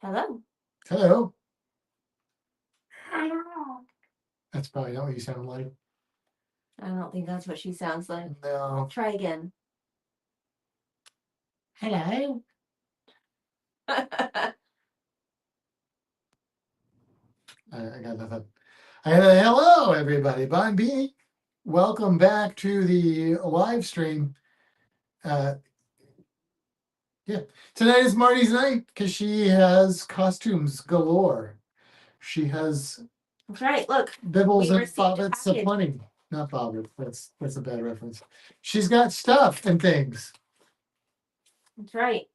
Hello. Hello. Hello. That's probably not what you sound like. I don't think that's what she sounds like. No. Try again. Hello. I got nothing. Hello, everybody. Bon B. Welcome back to the live stream. Yeah. Tonight is Marty's night because she has costumes galore. She has That's right. Look, bibbles we and received a bobbits package. aplenty. Not bobbit. That's a bad reference. She's got stuff and things. That's right.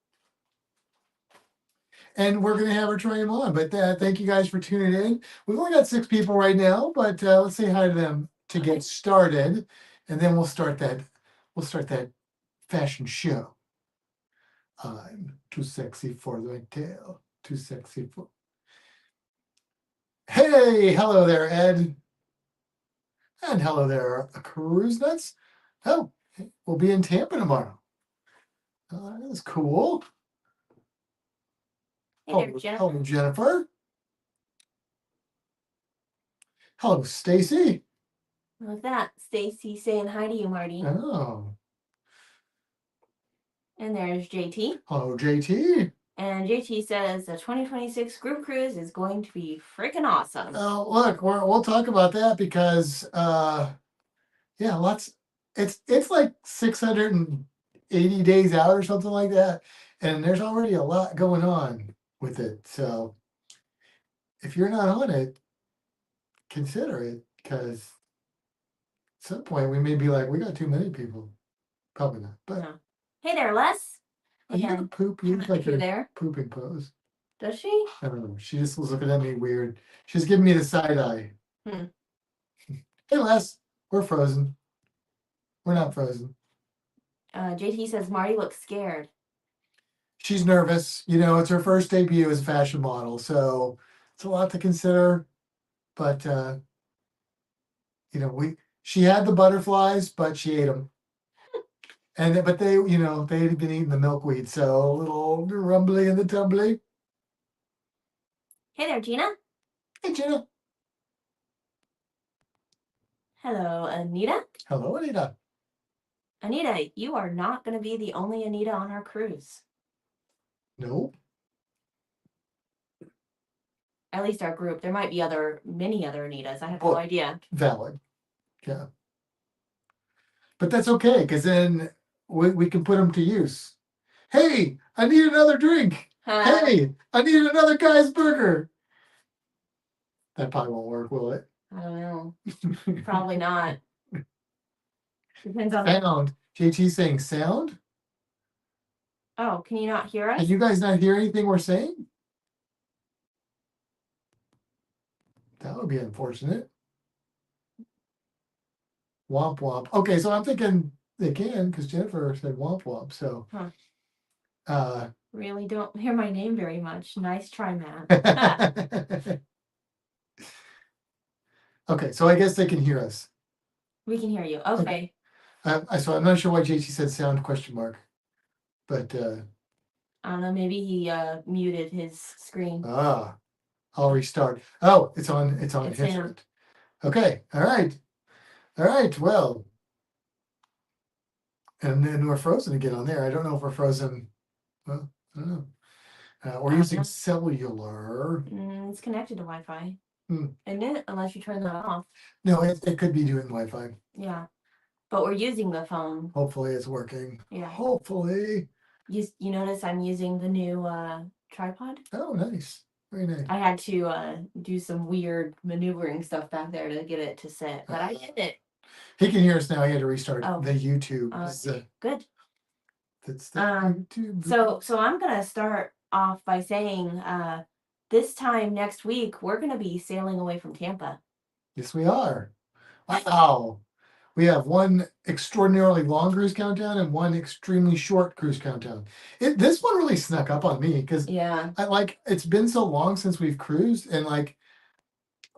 And we're going to have her try them on. But thank you guys for tuning in. We've only got 6 people right now, but let's say hi to them to get started, and then we'll start that. We'll start that fashion show. I'm too sexy for the tail. Too sexy for. Hey, hello there, Ed. And hello there, Cruise Nuts. Oh, we'll be in Tampa tomorrow. That's cool. Hey there, Jennifer. Hello, Jennifer. Hello, Stacy. Look at that. Stacy saying hi to you, Marty. Oh. And there's JT. Hello, JT. And JT says the 2026 group cruise is going to be freaking awesome. Oh, look, we'll talk about that because, yeah, lots. It's like 680 days out or something like that, and there's already a lot going on with it. So, if you're not on it, consider it because at some point we may be like, we got too many people. Probably not, but. No. Hey there, Les. Are you gonna poop? You look like you're there. Pooping pose. Does she? I don't know. She just was looking at me weird. She's giving me the side eye. Hey, Les, we're frozen. We're not frozen. JT says Marty looks scared. She's nervous. You know, it's her first debut as a fashion model, so it's a lot to consider. But you know, she had the butterflies, but she ate them. But they, you know, they had been eating the milkweed, so a little rumbly in the tumbly. Hey there, Gina. Hey, Gina. Hello, Anita. Hello, Anita. Anita, you are not going to be the only Anita on our cruise. Nope. At least our group. There might be many other Anitas. I have no idea. Valid. Yeah. But that's okay, because then we can put them to use. Hey, I need another drink. Hey, I need another guy's burger. That probably won't work, will it? I don't know. Probably not. Depends on sound. JT saying sound? Oh, can you not hear us? Can you guys not hear anything we're saying? That would be unfortunate. Womp womp. Okay, so I'm thinking they can because Jennifer said womp womp. So really don't hear my name very much. Nice try, Matt. Okay, so I guess they can hear us. We can hear you. Okay. So I'm not sure why JT said sound question mark. But I don't know, maybe he muted his screen. I'll restart. Oh, it's on his end. Okay, all right. Well, and then we're frozen again on there. I don't know if we're frozen. Well, I don't know. We're using cellular. It's connected to Wi-Fi. Isn't it? Unless you turn that off. No, it could be doing Wi-Fi. Yeah. But we're using the phone. Hopefully it's working. Yeah. Hopefully. You notice I'm using the new tripod? Oh, nice. Very nice. I had to do some weird maneuvering stuff back there to get it to sit, but I did it. He can hear us now. He had to restart the YouTube. Good. That's the YouTube. So I'm gonna start off by saying this time next week we're gonna be sailing away from Tampa. Yes, we are. Wow. We have one extraordinarily long cruise countdown and one extremely short cruise countdown. This one really snuck up on me because it's been so long since we've cruised, and like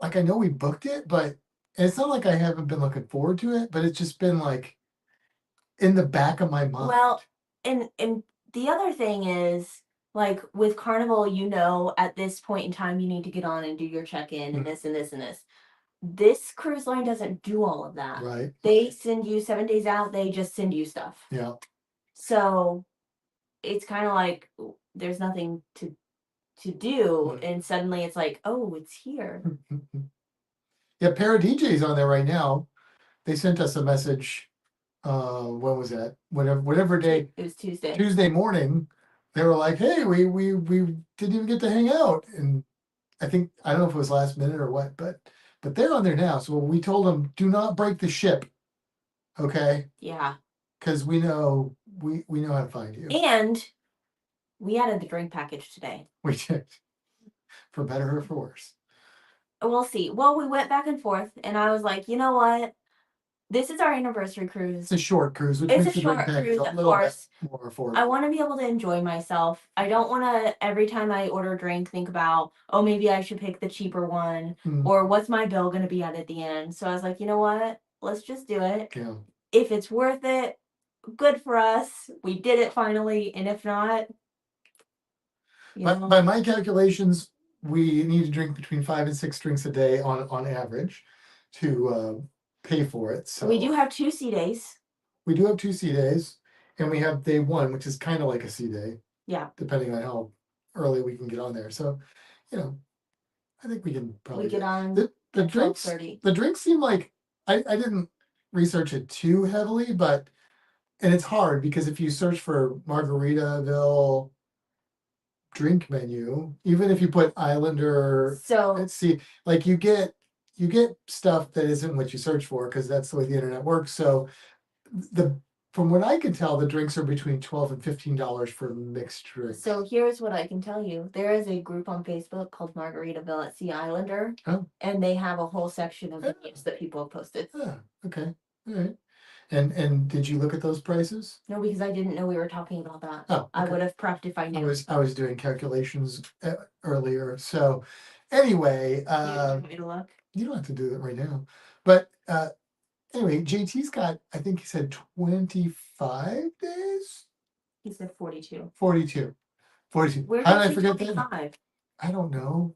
I know we booked it, but it's not like I haven't been looking forward to it, but it's just been like in the back of my mind. Well, and the other thing is, like with Carnival, you know, at this point in time, you need to get on and do your check-in and this and this and this. This cruise line doesn't do all of that. Right. They send you 7 days out, they just send you stuff. Yeah. So it's kind of like there's nothing to do, and suddenly it's like, oh, it's here. Yeah, Para DJ's on there right now. They sent us a message. When was that? Whatever day. It was Tuesday. Tuesday morning. They were like, "Hey, we didn't even get to hang out," and I don't know if it was last minute or what, but they're on there now. So we told them, do not break the ship, okay? Yeah. Because we know how to find you. And we added the drink package today. We did, for better or for worse. We'll see. Well, we went back and forth, and I was like, you know what? This is our anniversary cruise. It's a short cruise, which It's makes a the drink short package cruise, a of little bit course. more affordable. I want to be able to enjoy myself. I don't want to, every time I order a drink, think about, oh, maybe I should pick the cheaper one, or what's my bill going to be at the end. So I was like, you know what? Let's just do it. Yeah. If it's worth it, good for us. We did it finally. And if not, by my calculations, we need to drink between 5 and 6 drinks a day on average to pay for it. So we do have 2 C days. We do have 2 C days, and we have day 1, which is kind of like a C day. Yeah. Depending on how early we can get on there. So, I think we can probably get on the drinks. 12:30. The drinks seem like I didn't research it too heavily, and it's hard because if you search for Margaritaville drink menu, even if you put Islander, So let's see, like you get stuff that isn't what you search for because that's the way the internet works. So from what I can tell, the drinks are between $12 and $15 for mixed drinks. So here's what I can tell you. There is a group on Facebook called Margaritaville at Sea Islander. Oh. And they have a whole section of videos that people have posted. Okay. All right. And did you look at those prices? No, because I didn't know we were talking about that. Oh, okay. I would have prepped if I knew. I was doing calculations earlier. So anyway, you want me to look? You don't have to do it right now. But anyway, JT's got, I think he said 25 days? He said 42. 42. How did I forget that? I don't know.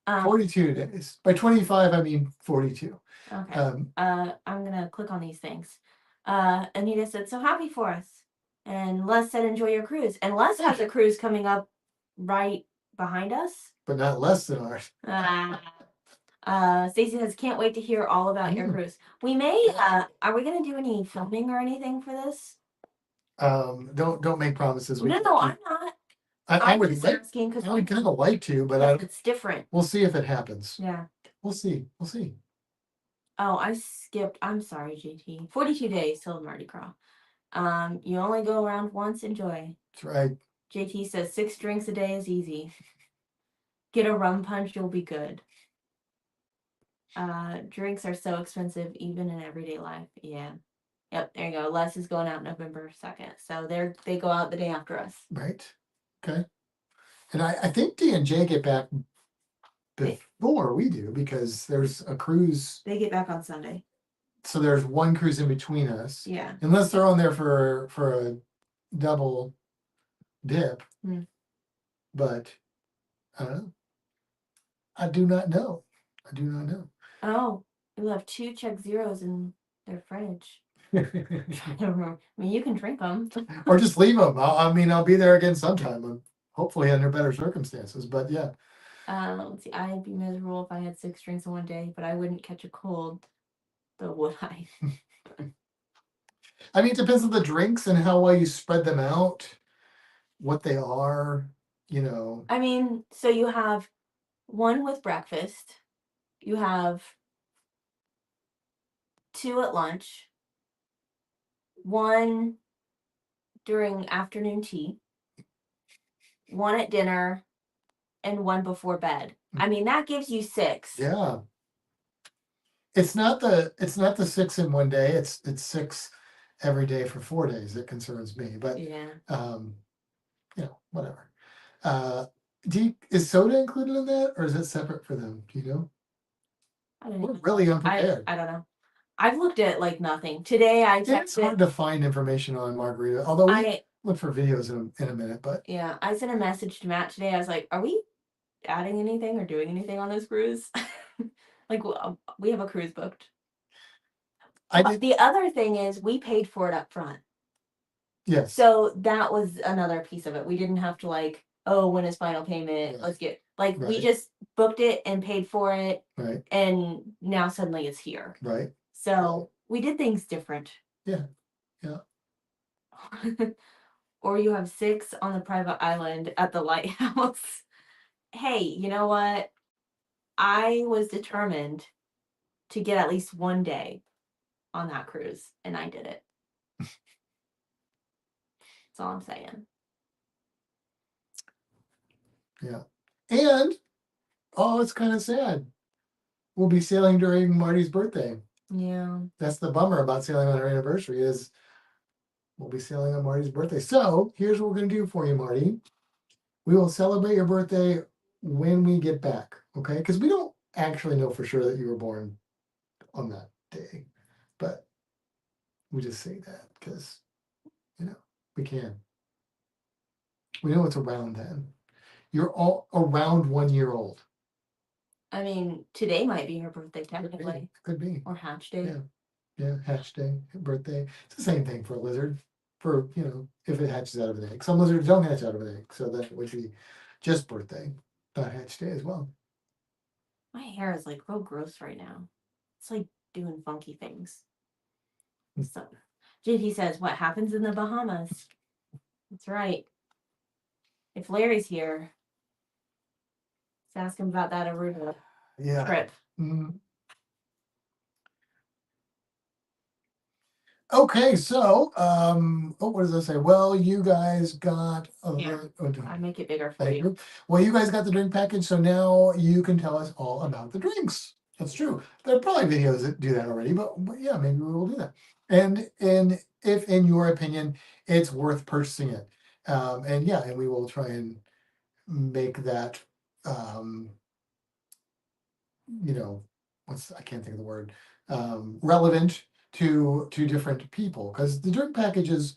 42 days. By 25, I mean 42. Okay. I'm gonna click on these things. Anita said, "So happy for us." And Les said, "Enjoy your cruise." And Les has a cruise coming up right behind us. But not less than ours. Stacy says, "Can't wait to hear all about your cruise." We may. Are we gonna do any filming or anything for this? Don't make promises. No, I'm not. I would like, asking because I would kind of like to, but it's different. We'll see if it happens. Yeah. We'll see. Oh, I skipped. I'm sorry, JT. 42 days till Mardi Gras. You only go around once. Enjoy. That's right. JT says 6 drinks a day is easy. Get a rum punch, you'll be good. Drinks are so expensive, even in everyday life. Yeah. Yep, there you go. Les is going out November 2nd. So they go out the day after us. Right. Okay. And I think D and J get back before we do because there's a cruise. They get back on Sunday. So there's one cruise in between us. Yeah. Unless they're on there for a double dip. But I don't know. I do not know. Oh, you'll have 2 check zeros in their fridge. I mean, you can drink them. Or just leave them. I'll be there again sometime. Hopefully under better circumstances. But yeah. Let's see. I'd be miserable if I had 6 drinks in one day, but I wouldn't catch a cold. Though would I? I mean, it depends on the drinks and how well you spread them out, what they are, I mean, so you have one with breakfast. You have 2 at lunch. 1 during afternoon tea. 1 at dinner. And 1 before bed. I mean, that gives you 6. Yeah. It's not the 6 in one day. It's 6 every day for 4 days. That concerns me. But yeah. Whatever. Is soda included in that, or is it separate for them? Do you know? I don't know. We're really unprepared. I don't know. I've looked at like nothing. Today I texted. It's hard to find information on Margarita. Although look for videos in a minute, but yeah, I sent a message to Matt today. I was like, "Are we adding anything or doing anything on this cruise?" Like, we have a cruise booked. I did. The other thing is we paid for it up front. Yes. So that was another piece of it. We didn't have to like, oh, when is final payment? Right. Let's get like we Right. just booked it and paid for it, Right. and now suddenly it's here. Right. So we did things different. Yeah. Yeah. Or you have 6 on the private island at the lighthouse. Hey, you know what? I was determined to get at least one day on that cruise, and I did it. That's all I'm saying. Yeah. And oh, it's kind of sad. We'll be sailing during Marty's birthday. Yeah. That's the bummer about sailing on our anniversary is we'll be sailing on Marty's birthday. So here's what we're gonna do for you, Marty. We will celebrate your birthday when we get back, okay? Because we don't actually know for sure that you were born on that day, but we just say that because we can. We know it's around then. You're all around 1 year old. I mean, today might be her birthday technically, Could be. or hatch day. Yeah. Yeah, hatch day, birthday. It's the same thing for a lizard. For if it hatches out of an egg. Some lizards don't hatch out of an egg, so that would be just birthday, not hatch day as well. My hair is like real gross right now. It's like doing funky things. So, JT says, "What happens in the Bahamas?" That's right. If Larry's here, let's ask him about that Aruba trip. Mm. Okay, so what does that say? Well, you guys got I make it bigger for thank you. you. Well, you guys got the drink package, so now you can tell us all about the drinks. That's true. There are probably videos that do that already, but yeah, maybe we will do that. And if in your opinion it's worth purchasing it, and we will try and make that I can't think of the word, relevant to different people because the drink package's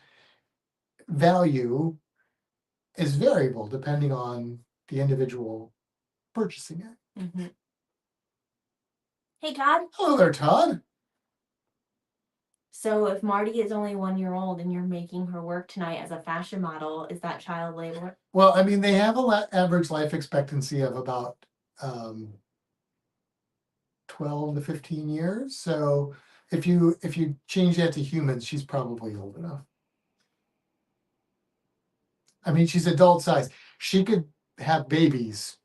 value is variable depending on the individual purchasing it. Mm-hmm. Hey, Todd. Hello there, Todd. So if Marty is only 1 year old and you're making her work tonight as a fashion model, is that child labor? Well, I mean, they have a average life expectancy of about 12 to 15 years. So if you change that to humans, she's probably old enough. I mean, she's adult size. She could have babies.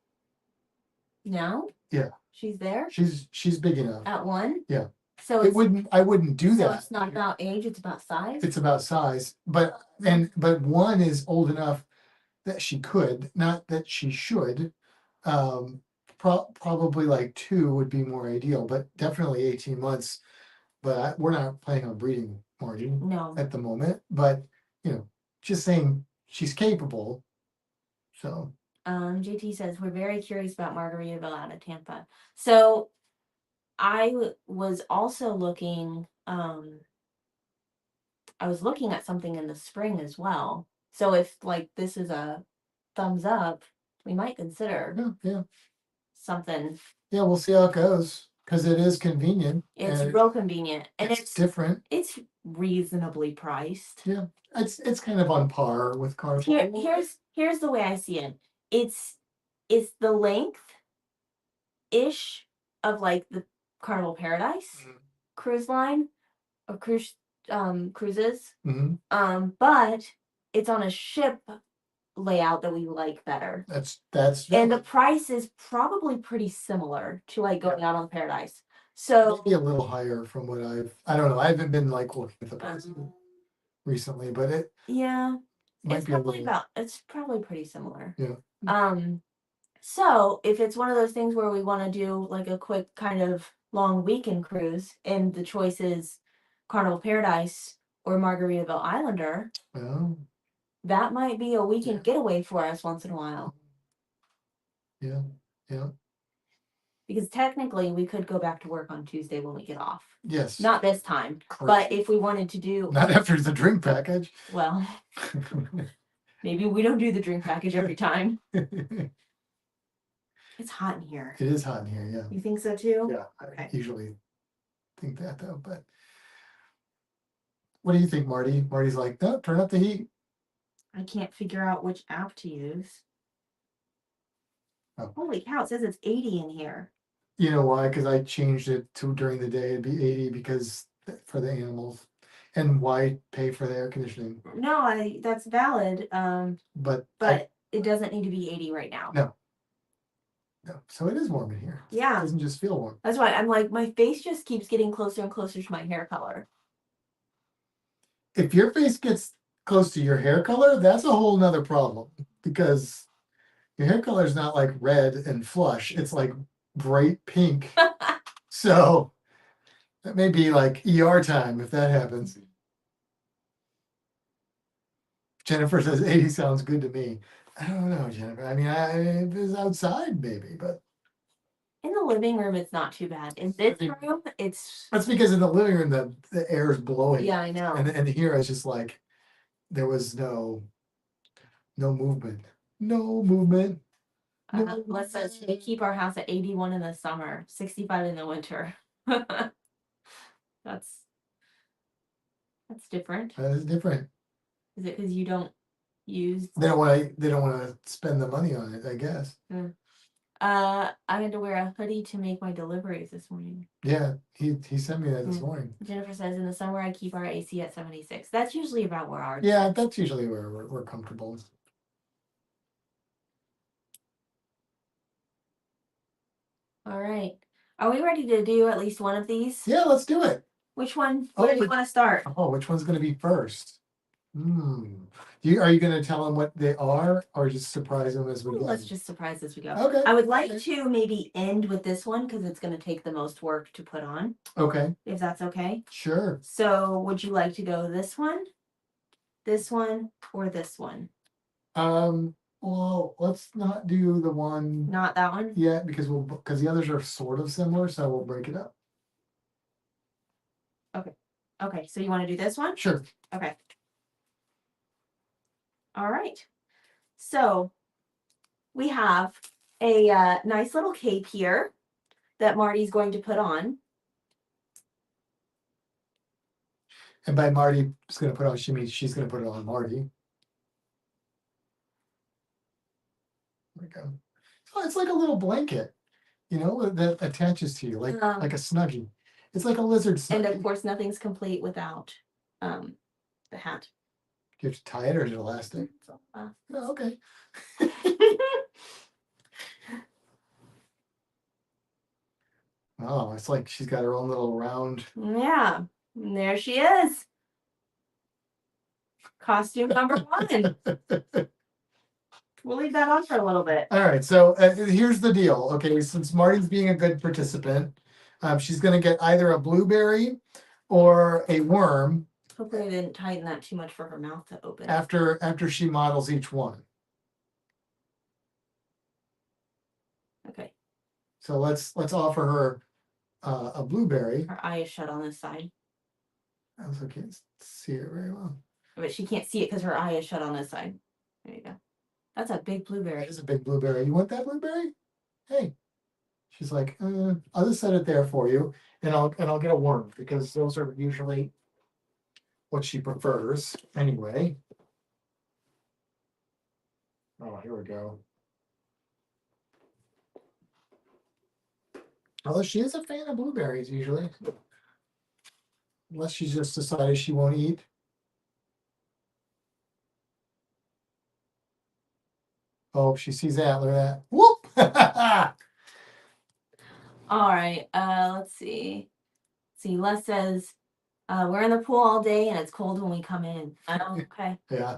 No? Yeah. She's there? She's big enough. At 1? Yeah. So I wouldn't do so that. it's not about age, it's about size? It's about size. But 1 is old enough that she could, not that she should. Probably like 2 would be more ideal, but definitely 18 months. But we're not planning on breeding Marty No. at the moment. But just saying she's capable. So JT says we're very curious about Margaritaville out of Tampa. So I was also looking. I was looking at something in the spring as well. So if like this is a thumbs up, we might consider something. Yeah, we'll see how it goes because it is convenient. It's real convenient, and it's different. It's reasonably priced. Yeah, it's kind of on par with Carnival. Here's the way I see it. It's the length ish of like the Carnival Paradise cruise line or cruises. But it's on a ship layout that we like better. That's and the price is probably pretty similar to like going out on Paradise. So maybe a little higher from what I don't know. I haven't been like looking at the price recently, but it might be it's probably pretty similar. Yeah. So if it's one of those things where we want to do like a quick kind of long weekend cruise and the choice is Carnival Paradise or Margaritaville Islander, that might be a weekend getaway for us once in a while. Yeah. Because technically we could go back to work on Tuesday when we get off. Yes. Not this time, Correct. but if we wanted to do, Not after the drink package. well, maybe we don't do the drink package every time. It's hot in here. It is hot in here, yeah. You think so too? Yeah, Okay. I usually think that though, but what do you think, Marty? Marty's like, no, turn up the heat. I can't figure out which app to use. Oh. Holy cow, it says it's 80 in here. You know why? Because I changed it to during the day, it'd be 80 because for the animals. And why pay for the air conditioning? No, that's valid. But it doesn't need to be 80 right now. No. So it is warm in here. Yeah. It doesn't just feel warm. That's why I'm like, my face just keeps getting closer and closer to my hair color. If your face gets close to your hair color, that's a whole nother problem because your hair color is not like red and flush. It's like bright pink. So that may be like ER time if that happens. Jennifer says 80 sounds good to me. I don't know, Jennifer. I mean, it is outside maybe, but in the living room, it's not too bad. In this room, it's. That's because in the living room the air is blowing. Yeah, I know. And here it's just like there was no movement. No movement. Let's say they keep our house at 81 in the summer, 65 in the winter. That's different. That is different. Is it because you don't use? They don't want to spend the money on it, I guess. I had to wear a hoodie to make my deliveries this morning. Yeah, he sent me that this morning. Jennifer says in the summer I keep our AC at 76. That's usually about where ours. Yeah, that's usually where we're comfortable. All right. Are we ready to do at least one of these? Yeah, let's do it. Which one? Where do you want to start? Oh, which one's going to be first? Are you going to tell them what they are or just surprise them as we go? Let's just surprise as we go. Okay. I would like to maybe end with this one because it's going to take the most work to put on. Okay. If that's okay. Sure. So would you like to go this one, or this one? Well, let's not do the one. Not that one? Yeah, because the others are sort of similar, so we'll break it up. Okay, so you want to do this one? Sure. Okay. All right. So we have a nice little cape here that Marty's going to put on. And by Marty's going to put on, she means she's going to put it on Marty. There we go. So it's like a little blanket, that attaches to you, like a Snuggie. It's like a lizard Snuggie. And of course, nothing's complete without the hat. Do you have to tie it or is it elastic? Oh, okay. Oh, it's like she's got her own little round. Yeah, and there she is. Costume number 1. We'll leave that on for a little bit. All right, so here's the deal. Okay, since Marty's being a good participant, she's going to get either a blueberry or a worm. Hopefully I didn't tighten that too much for her mouth to open. After she models each one. Okay. So let's offer her a blueberry. Her eye is shut on this side. I also can't see it very well. But she can't see it because her eye is shut on this side. There you go. That's a big blueberry. It is a big blueberry. You want that blueberry? Hey. She's like, I'll just set it there for you, and I'll get a worm because those are usually what she prefers anyway. Oh, here we go. Although she is a fan of blueberries usually. Unless she's just decided she won't eat. Oh, she sees that. Look at that. Whoop! All right. Let's see. Les says, we're in the pool all day and it's cold when we come in. Oh, okay. Yeah.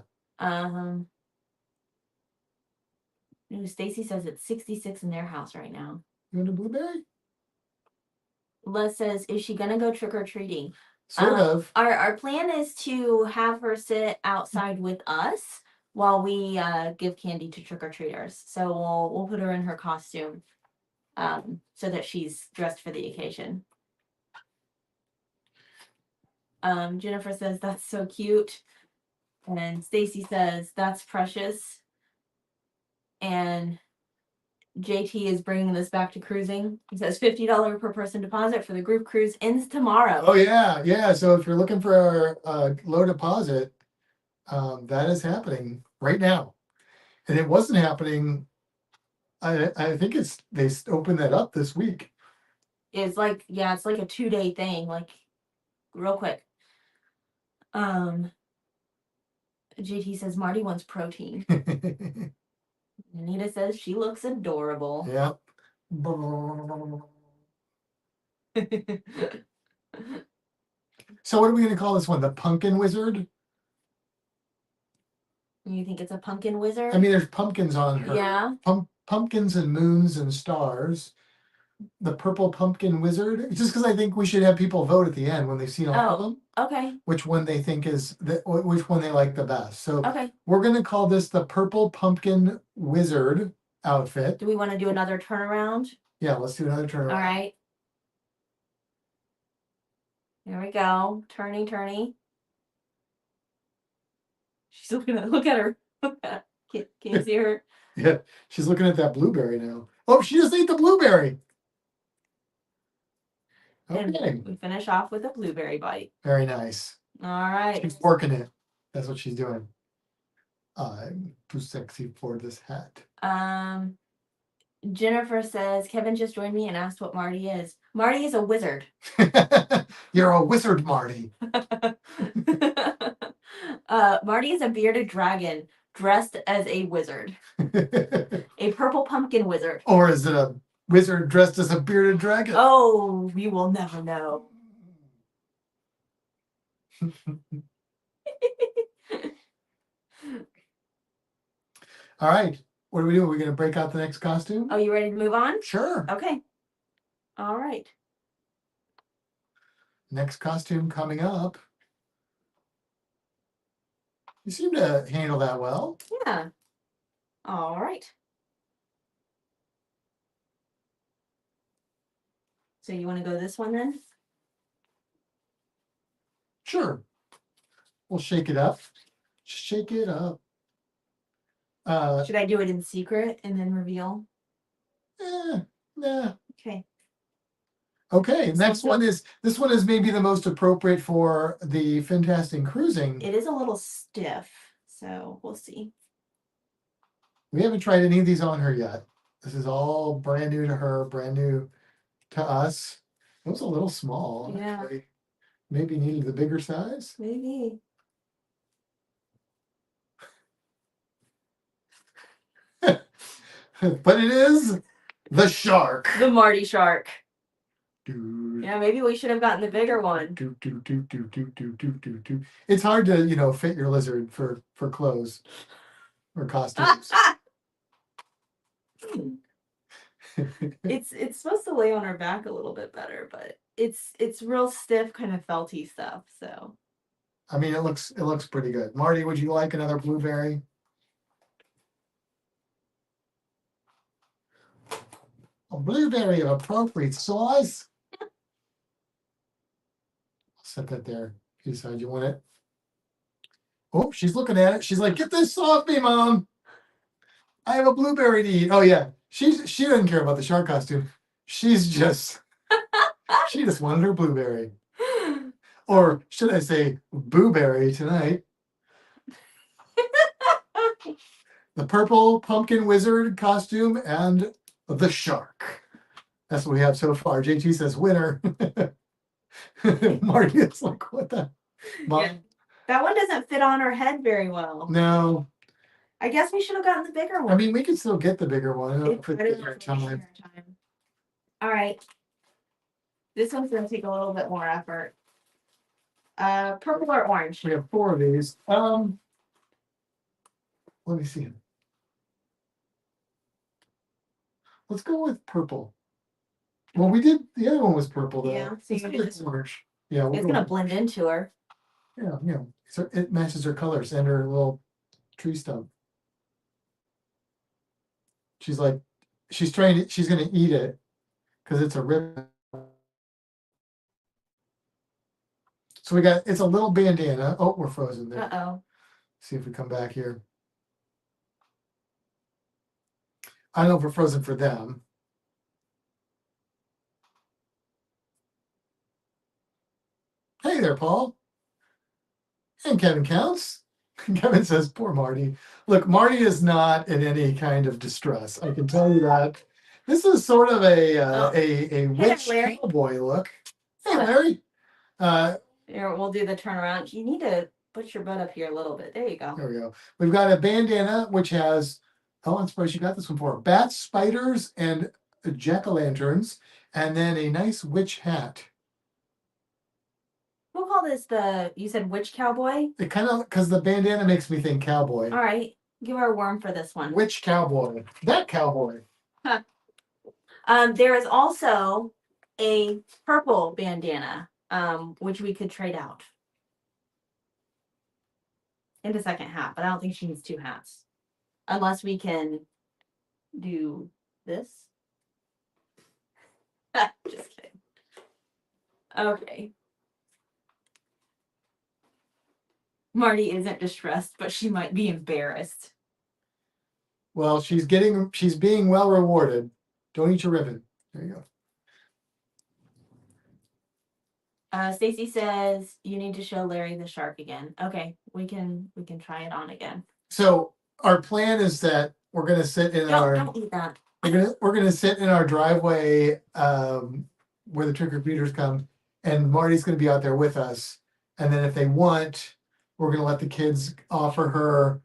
Stacy says it's 66 in their house right now. You want a blueberry? Les says, is she gonna go trick-or-treating? Sort of. Our plan is to have her sit outside with us while we give candy to trick-or-treaters. So we'll put her in her costume. so that she's dressed for the occasion. Jennifer says that's so cute, and Stacy says that's precious. And JT is bringing this back to cruising. He says $50 per person deposit for the group cruise ends tomorrow. Oh yeah. So if you're looking for a low deposit, that is happening right now, and it wasn't happening. I think they opened that up this week. It's like it's like a 2-day thing, like real quick. JT says Marty wants protein. Anita says she looks adorable. Yep. So what are we going to call this one? The Pumpkin Wizard? You think it's a pumpkin wizard? I mean, there's pumpkins on her. Yeah. Pumpkins and moons and stars. The Purple Pumpkin Wizard. Just because I think we should have people vote at the end when they've seen all of them. Okay. Which one they think is which one they like the best. So okay, we're going to call this the Purple Pumpkin Wizard outfit. do we want to do another turnaround? Yeah, let's do another turnaround. All right. There we go. Turny. She's looking at look at her. Can you see her? Yeah, she's looking at that blueberry now. Oh, she just ate the blueberry. Okay. And we finish off with a blueberry bite. Very nice. All right. She's working it. That's what she's doing. I'm too sexy for this hat. Jennifer says Kevin just joined me and asked what Marty is. Marty is a wizard. You're a wizard, Marty. Marty is a bearded dragon dressed as a wizard. A purple pumpkin wizard. Or is it a wizard dressed as a bearded dragon? Oh, we will never know. All right. What do we do? Are we going to break out the next costume? Oh, you ready to move on? Sure. Okay. All right. Next costume coming up. You seem to handle that well. Yeah. All right. So you want to go this one then? Sure. We'll shake it up. Shake it up. Should I do it in secret and then reveal? Nah. Okay. Okay, this one is maybe the most appropriate for the Fantastic Cruising. It is a little stiff, so we'll see. We haven't tried any of these on her yet. This is all brand new to her, brand new to us. It was a little small. Yeah. Actually. Maybe needed the bigger size. Maybe. But it is the shark. The Marty shark. Dude. Yeah, maybe we should have gotten the bigger one. It's hard to, fit your lizard for clothes or costumes. It's supposed to lay on her back a little bit better, but it's real stiff, kind of felty stuff. So I mean, it looks pretty good. Marty, would you like another blueberry? A blueberry of appropriate size. I'll set that there. If you decide you want it. Oh, she's looking at it. She's like, "Get this off me, Mom. I have a blueberry to eat." Oh yeah, she doesn't care about the shark costume. She just wanted her blueberry, or should I say, booberry tonight. The Purple Pumpkin Wizard costume and the shark. That's what we have so far. JT says winner. Marty is like, what the? Mom? yeah. That one doesn't fit on her head very well. No. I guess we should have gotten the bigger one. I mean, we could still get the bigger one. All right. This one's going to take a little bit more effort. Purple or orange? We have 4 of these. Let me see. Let's go with purple. Well, we did. The other one was purple, though. Yeah, so Let's you go do with this orange. Yeah, it's gonna blend into her. Yeah, so it matches her colors and her little tree stump. She's like, she's gonna eat it, because it's a ribbon. So we got, it's a little bandana. Oh, we're frozen there. Uh-oh. See if we come back here. I don't know if we're frozen for them. Hey there, Paul. And Kevin counts. Kevin says, poor Marty. Look, Marty is not in any kind of distress. I can tell you that. This is sort of a witch Larry. cowboy look. Hey, What? Larry. Here, we'll do the turnaround. You need to put your butt up here a little bit. There you go. There we go. We've got a bandana which has, oh, I'm surprised you got this one for bats, spiders, and jack-o'-lanterns, and then a nice witch hat. We'll call this you said witch cowboy? It kind of, because the bandana makes me think cowboy. All right. Give her a worm for this one. Witch cowboy. That cowboy. Huh. There is also a purple bandana, which we could trade out. And a second hat, but I don't think she needs two hats. Unless we can do this. Just kidding. Okay. Marty isn't distressed, but she might be embarrassed. Well, she's being well rewarded. Don't eat your ribbon. There you go. Stacy says you need to show Larry the shark again. Okay, we can try it on again. So our plan is that we're gonna sit in don't eat that. We're gonna sit in our driveway where the trick-or-treaters come, and Marty's gonna be out there with us. And then if they want, we're gonna let the kids offer her.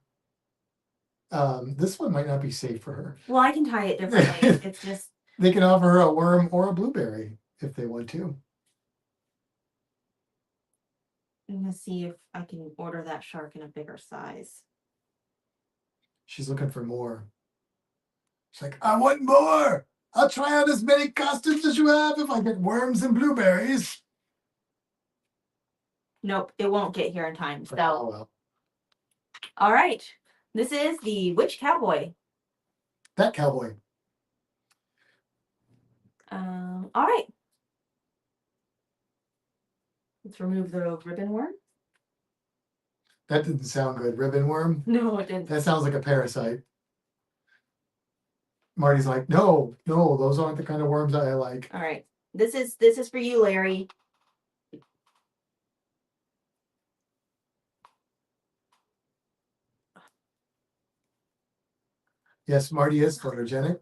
This one might not be safe for her. Well, I can tie it differently. It's just they can offer her a worm or a blueberry if they want to. I'm gonna see if I can order that shark in a bigger size. She's looking for more. She's like, I want more. I'll try out as many costumes as you have if I get worms and blueberries. Nope, it won't get here in time. So, oh, well. All right. This is the witch cowboy. That cowboy. All right. Let's remove the ribbon worm. That didn't sound good. Ribbon worm? No, it didn't. That sounds like a parasite. Marty's like, no, those aren't the kind of worms I like. All right. This is for you, Larry. Yes, Marty is photogenic.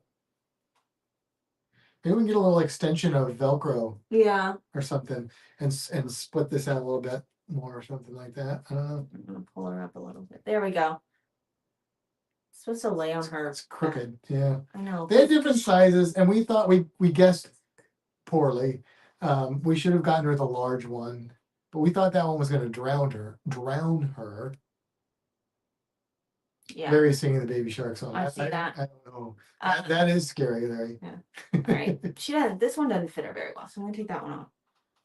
Maybe we can get a little extension of Velcro. Yeah. Or something, and split this out a little bit more or something like that. I'm gonna pull her up a little bit. There we go. It's supposed to lay on her. It's crooked. Yeah. I know. They had different sizes, and we thought we guessed poorly. We should have gotten her the large one, but we thought that one was going to drown her. Yeah. Larry's singing the Baby Shark song. I see that. I don't know. That is scary, Larry. Yeah. All right. This one doesn't fit her very well, so I'm gonna take that one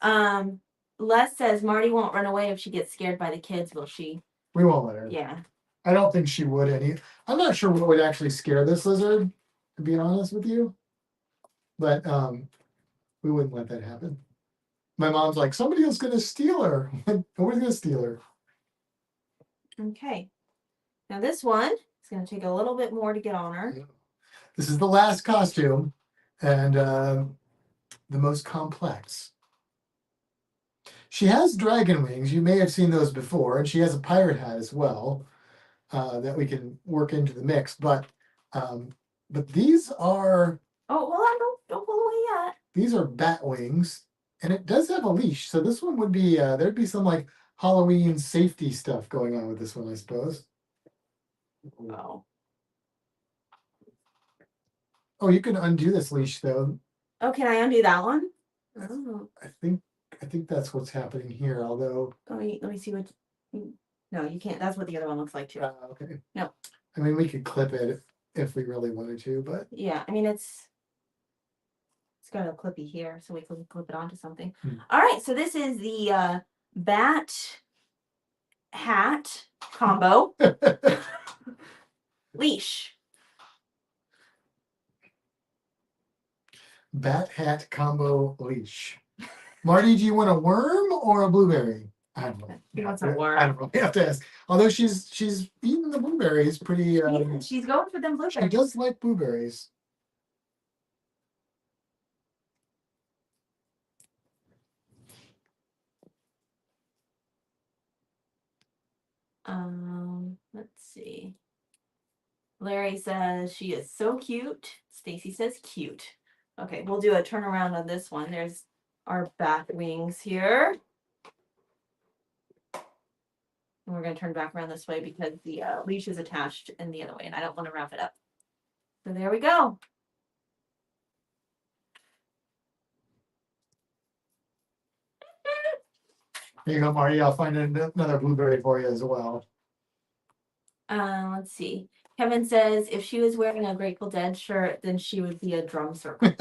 off. Les says Marty won't run away if she gets scared by the kids, will she? We won't let her. Yeah. I don't think she would any. I'm not sure what would actually scare this lizard, to be honest with you. But we wouldn't let that happen. My mom's like, somebody else gonna steal her. Nobody's gonna steal her. Okay. Now this one is gonna take a little bit more to get on her. This is the last costume and the most complex. She has dragon wings. You may have seen those before, and she has a pirate hat as well that we can work into the mix. But these are. Oh well, don't pull away yet. These are bat wings, and it does have a leash. So this one would be there'd be some like Halloween safety stuff going on with this one, I suppose. Wow. Oh, you can undo this leash though. Oh, can I undo that one? Oh. I think that's what's happening here. Although let me see what. No, you can't. That's what the other one looks like too. Okay. No. I mean, we could clip it if we really wanted to, but yeah, I mean it's got a clippy here, so we can clip it onto something. All right, so this is the bat hat combo leash. Bat hat combo leash. Marty, do you want a worm or a blueberry? I don't know. She wants a worm. I don't know. We have to ask. Although she's eating the blueberries pretty. Yeah, she's going for them She blueberries. does like blueberries. Let's see. Larry says she is so cute. Stacy says cute. Okay, we'll do a turnaround on this one. There's our back wings here. And we're going to turn back around this way because the leash is attached in the other way and I don't want to wrap it up. So there we go. Here you go, Marty. I'll find another blueberry for you as well. Let's see. Kevin says if she was wearing a Grateful Dead shirt, then she would be a drum circle.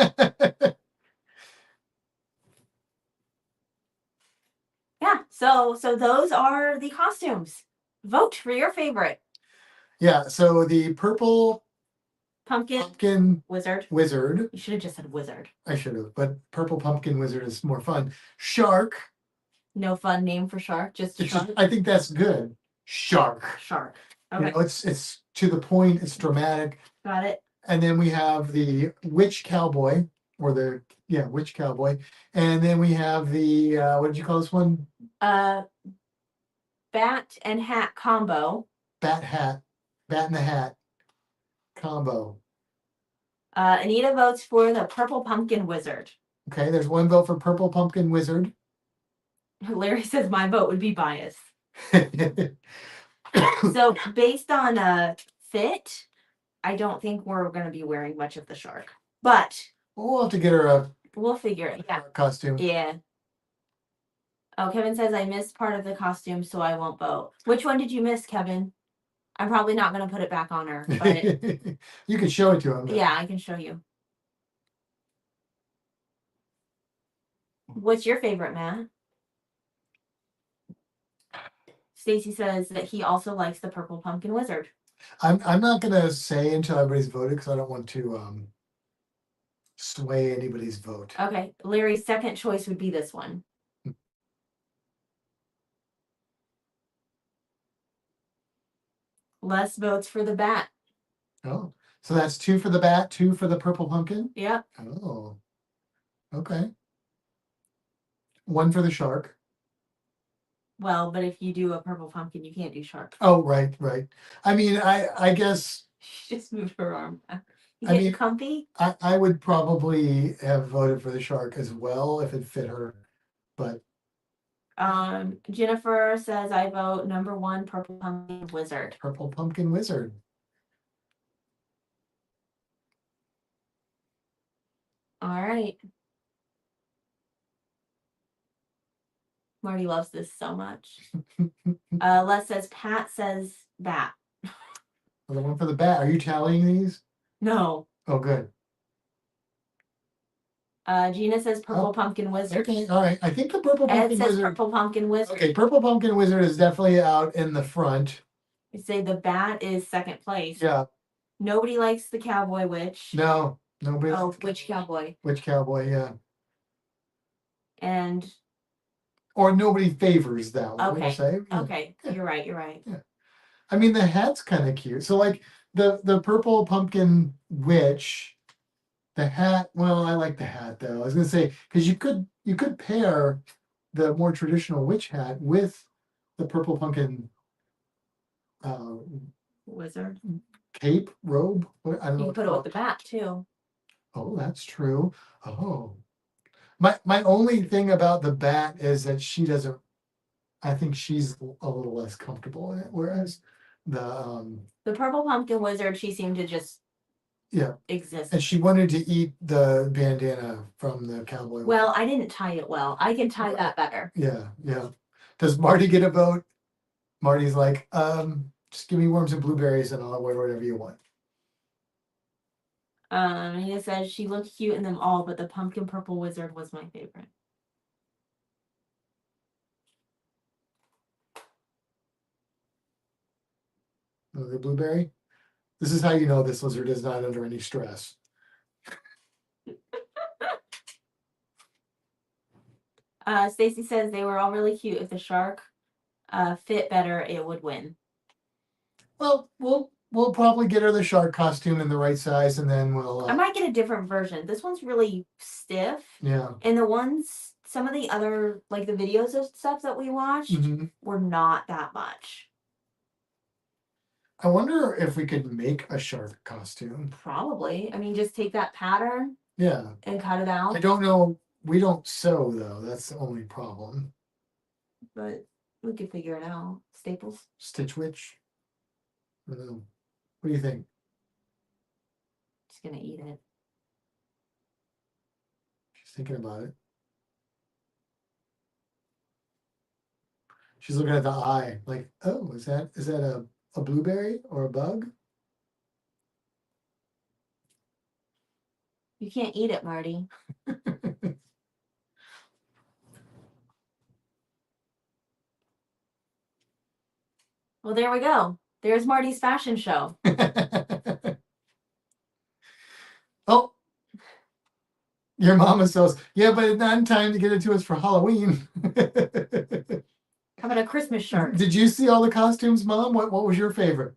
Yeah, so those are the costumes. Vote for your favorite. Yeah, so the purple Pumpkin wizard. You should have just said wizard. I should have, but purple pumpkin wizard is more fun. Shark. No fun name for shark, just shark. I think that's good. Shark. Shark. Okay. You know, it's to the point. It's dramatic. Got it. And then we have the witch cowboy, or the witch cowboy, and then we have the what did you call this one? Bat and hat combo. Bat in the hat combo. Anita votes for the purple pumpkin wizard. Okay, there's one vote for purple pumpkin wizard. Larry says my vote would be biased. So based on fit, I don't think we're going to be wearing much of the shark, but we'll have to get her we'll figure it. Yeah. Costume. Yeah. Oh, Kevin says I missed part of the costume, so I won't vote. Which one did you miss, Kevin? I'm probably not going to put it back on her, but you can show it to him. Yeah, I can show you. What's your favorite, Matt? Stacy says that he also likes the purple pumpkin wizard. I'm not gonna say until everybody's voted because I don't want to sway anybody's vote. Okay, Larry's second choice would be this one. Less votes for the bat. Oh, so that's 2 for the bat, 2 for the purple pumpkin? Yep. Oh, okay. 1 for the shark. Well, but if you do a purple pumpkin, you can't do shark. Oh, right. I mean, I guess. She just moved her arm back. You I mean, comfy? I would probably have voted for the shark as well if it fit her, but. Jennifer says I vote number 1, purple pumpkin wizard. Purple pumpkin wizard. All right. Marty loves this so much. Les says Pat says bat. The one for the bat. Are you tallying these? No. Oh, good. Gina says purple pumpkin wizard. Okay, all right. I think the purple pumpkin Ed says wizard. purple pumpkin wizard. Okay, purple pumpkin wizard is definitely out in the front. You say the bat is second place. Yeah. Nobody likes the cowboy witch. No, nobody. Oh, witch cowboy. Witch cowboy, yeah. And. Or nobody favors that one. Okay. We'll say. Okay. Yeah. You're right. Yeah. I mean, the hat's kind of cute. So, like the purple pumpkin witch. The hat, well, I like the hat though. I was gonna say because you could pair the more traditional witch hat with the purple pumpkin wizard cape robe. I don't know. You can put it with the bat too. Oh, that's true. Oh, my only thing about the bat is that she doesn't. I think she's a little less comfortable in it, whereas the purple pumpkin wizard, she seemed to just. Yeah. Exists. And she wanted to eat the bandana from the cowboy. Well, I didn't tie it well. I can tie that better. Yeah. Does Marty get a vote? Marty's like, just give me worms and blueberries and I'll wear whatever you want. He says she looked cute in them all, but the pumpkin purple wizard was my favorite. Oh, the blueberry? This is how you know this lizard is not under any stress. Stacy says they were all really cute. If the shark fit better, it would win. Well, we'll probably get her the shark costume in the right size, and then we'll. I might get a different version. This one's really stiff. Yeah. And the ones, some of the other, like the videos of stuff that we watched, were not that much. I wonder if we could make a shark costume. Probably. I mean, just take that pattern. Yeah. And cut it out. I don't know. We don't sew though. That's the only problem. But we could figure it out. Staples. Stitch Witch. I don't know. What do you think? Just gonna eat it. She's thinking about it. She's looking at the eye, like, oh, is that a blueberry or a bug? You can't eat it, Marty. Well, there we go. There's Marty's fashion show. Oh, your mama says, yeah, but it's not in time to get it to us for Halloween. How about a Christmas shirt? Did you see all the costumes, Mom? What was your favorite?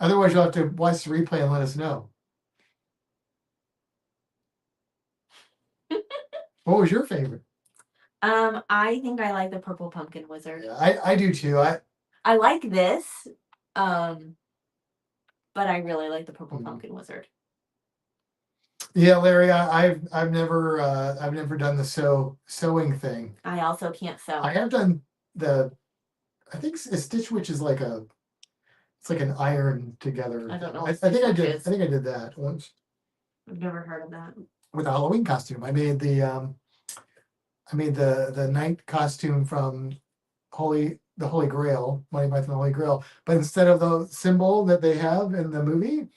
Otherwise, you'll have to watch the replay and let us know. What was your favorite? I think I like the purple pumpkin wizard. Yeah, I do too. I like this, but I really like the purple pumpkin wizard. Yeah, Larry, I've never done the sewing thing. I also can't sew. I have done I think a Stitch Witch is like it's like an iron together. I don't know. I think I did that once. I've never heard of that. With a Halloween costume. I made the knight costume from the Holy Grail, Monty Python the Holy Grail. But instead of the symbol that they have in the movie,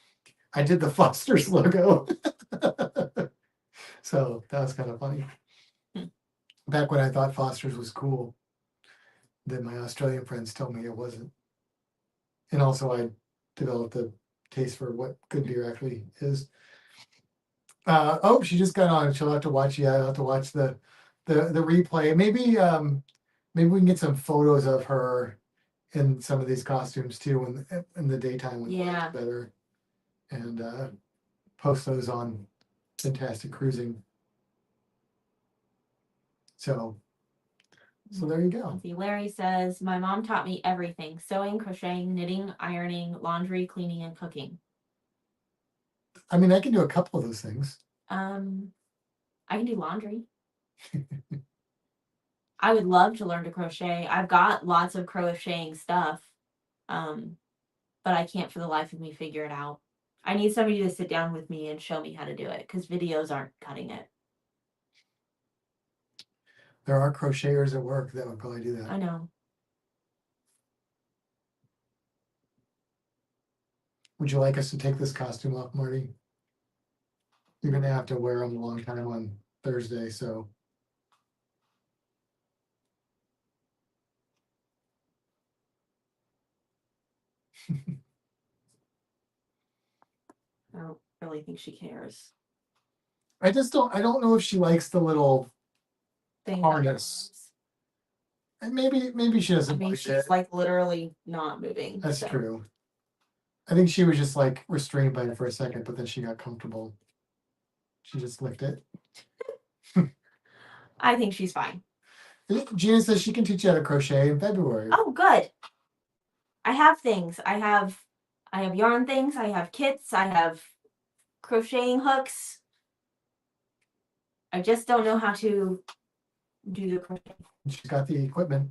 I did the Foster's logo. So that was kind of funny. Back when I thought Foster's was cool, then my Australian friends told me it wasn't. And also I developed a taste for what good beer actually is. Oh, she just got on. She'll have to watch. Yeah, I'll have to watch the replay. Maybe we can get some photos of her in some of these costumes too in the daytime when the light's better, and post those on Fantastic Cruising. So there you go. Let's see, Larry says, my mom taught me everything: sewing, crocheting, knitting, ironing, laundry, cleaning, and cooking. I mean, I can do a couple of those things. I can do laundry. I would love to learn to crochet. I've got lots of crocheting stuff, but I can't for the life of me figure it out. I need somebody to sit down with me and show me how to do it, because videos aren't cutting it. There are crocheters at work that would probably do that. I know. Would you like us to take this costume off, Marty? You're going to have to wear them a long time on Thursday, so. I don't really think she cares. I don't know if she likes the little Thing harness. And maybe she doesn't like she's it. like literally not moving. That's true. I think she was just like restrained by it for a second, but then she got comfortable. She just licked it. I think she's fine. Gina says she can teach you how to crochet in February. Oh, good. I have things. I have yarn things. I have kits. I have crocheting hooks. I just don't know how to do the crochet. She's got the equipment.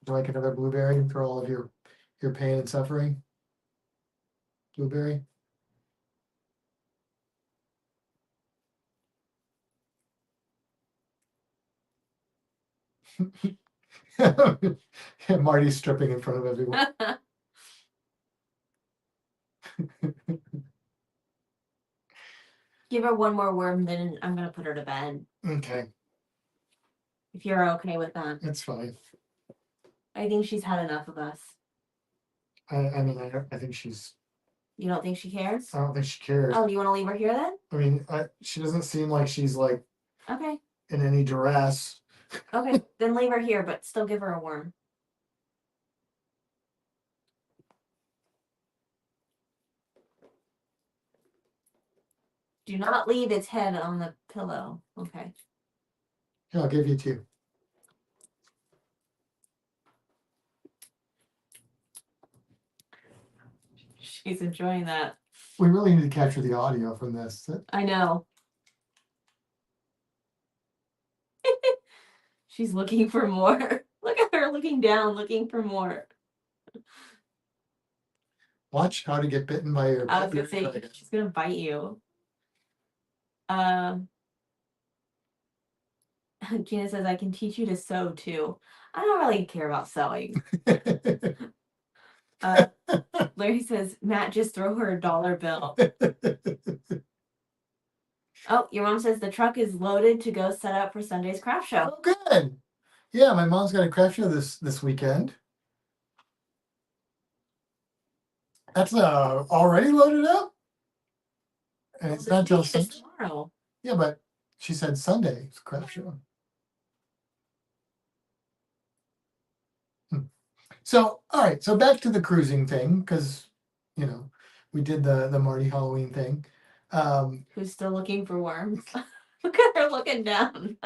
Would you like another blueberry for all of your pain and suffering? Blueberry? Marty's stripping in front of everyone. Give her one more worm, then I'm going to put her to bed. Okay. If you're okay with that. That's fine. I think she's had enough of us. I mean, I think she's... You don't think she cares? I don't think she cares. Oh, do you want to leave her here then? I mean, she doesn't seem like she's like Okay. in any duress. Okay. Then leave her here, but still give her a worm. Do not leave its head on the pillow. Okay. Here, I'll give you 2. She's enjoying that. We really need to capture the audio from this. I know. She's looking for more. Look at her looking down, looking for more. Watch How to Get Bitten by Your I was Puppy. gonna say she's gonna bite you. Gina says I can teach you to sew too. I don't really care about sewing. Larry says Matt, just throw her a $1 bill. Oh, your mom says the truck is loaded to go set up for Sunday's craft show. Oh, good. Yeah, my mom's got a craft show this weekend. That's already loaded up? And it's not till Sunday? Tomorrow. Yeah, but she said Sunday's craft show. So, all right. So back to the cruising thing, because, we did the Marty Halloween thing. Who's still looking for worms? Look at her looking down.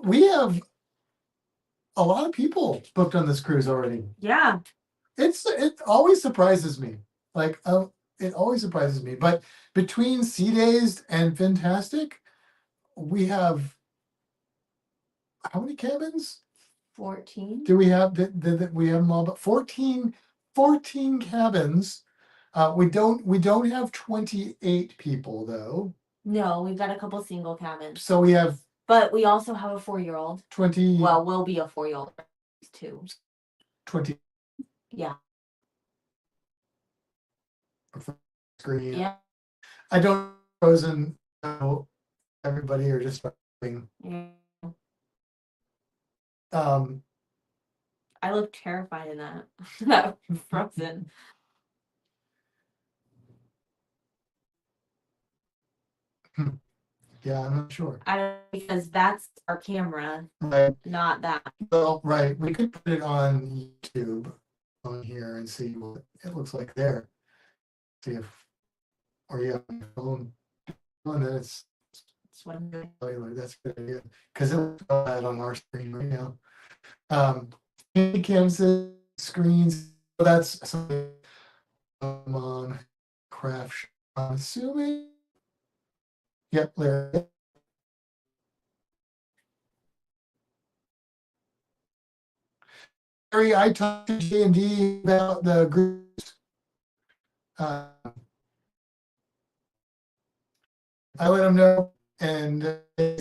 We have a lot of people booked on this cruise already. Yeah. It always surprises me. Like, it always surprises me. But between Sea Dazed and Fantastic, we have how many cabins? 14. Do we have we have them all? But 14 cabins. We don't have 28 people though. No, we've got a couple single cabins. So we have, but we also have a 4-year-old. 20. Well, will be a 4-year-old too. 20. Yeah. Screen. Yeah. I don't frozen. Everybody are just starting. Yeah. I look terrified in that. That Frozen. Yeah, I'm not sure. I don't because that's our camera, Right. not that. Well, right. We could put it on YouTube on here and see what it looks like there. See if, or yeah, on your phone. And then it's cellular. That's a good idea because it looks bad on our screen right now. Cams screens. That's something on craft. I'm assuming. Yep, Larry. Larry, I talked to J&D about the groups. I let him know, and he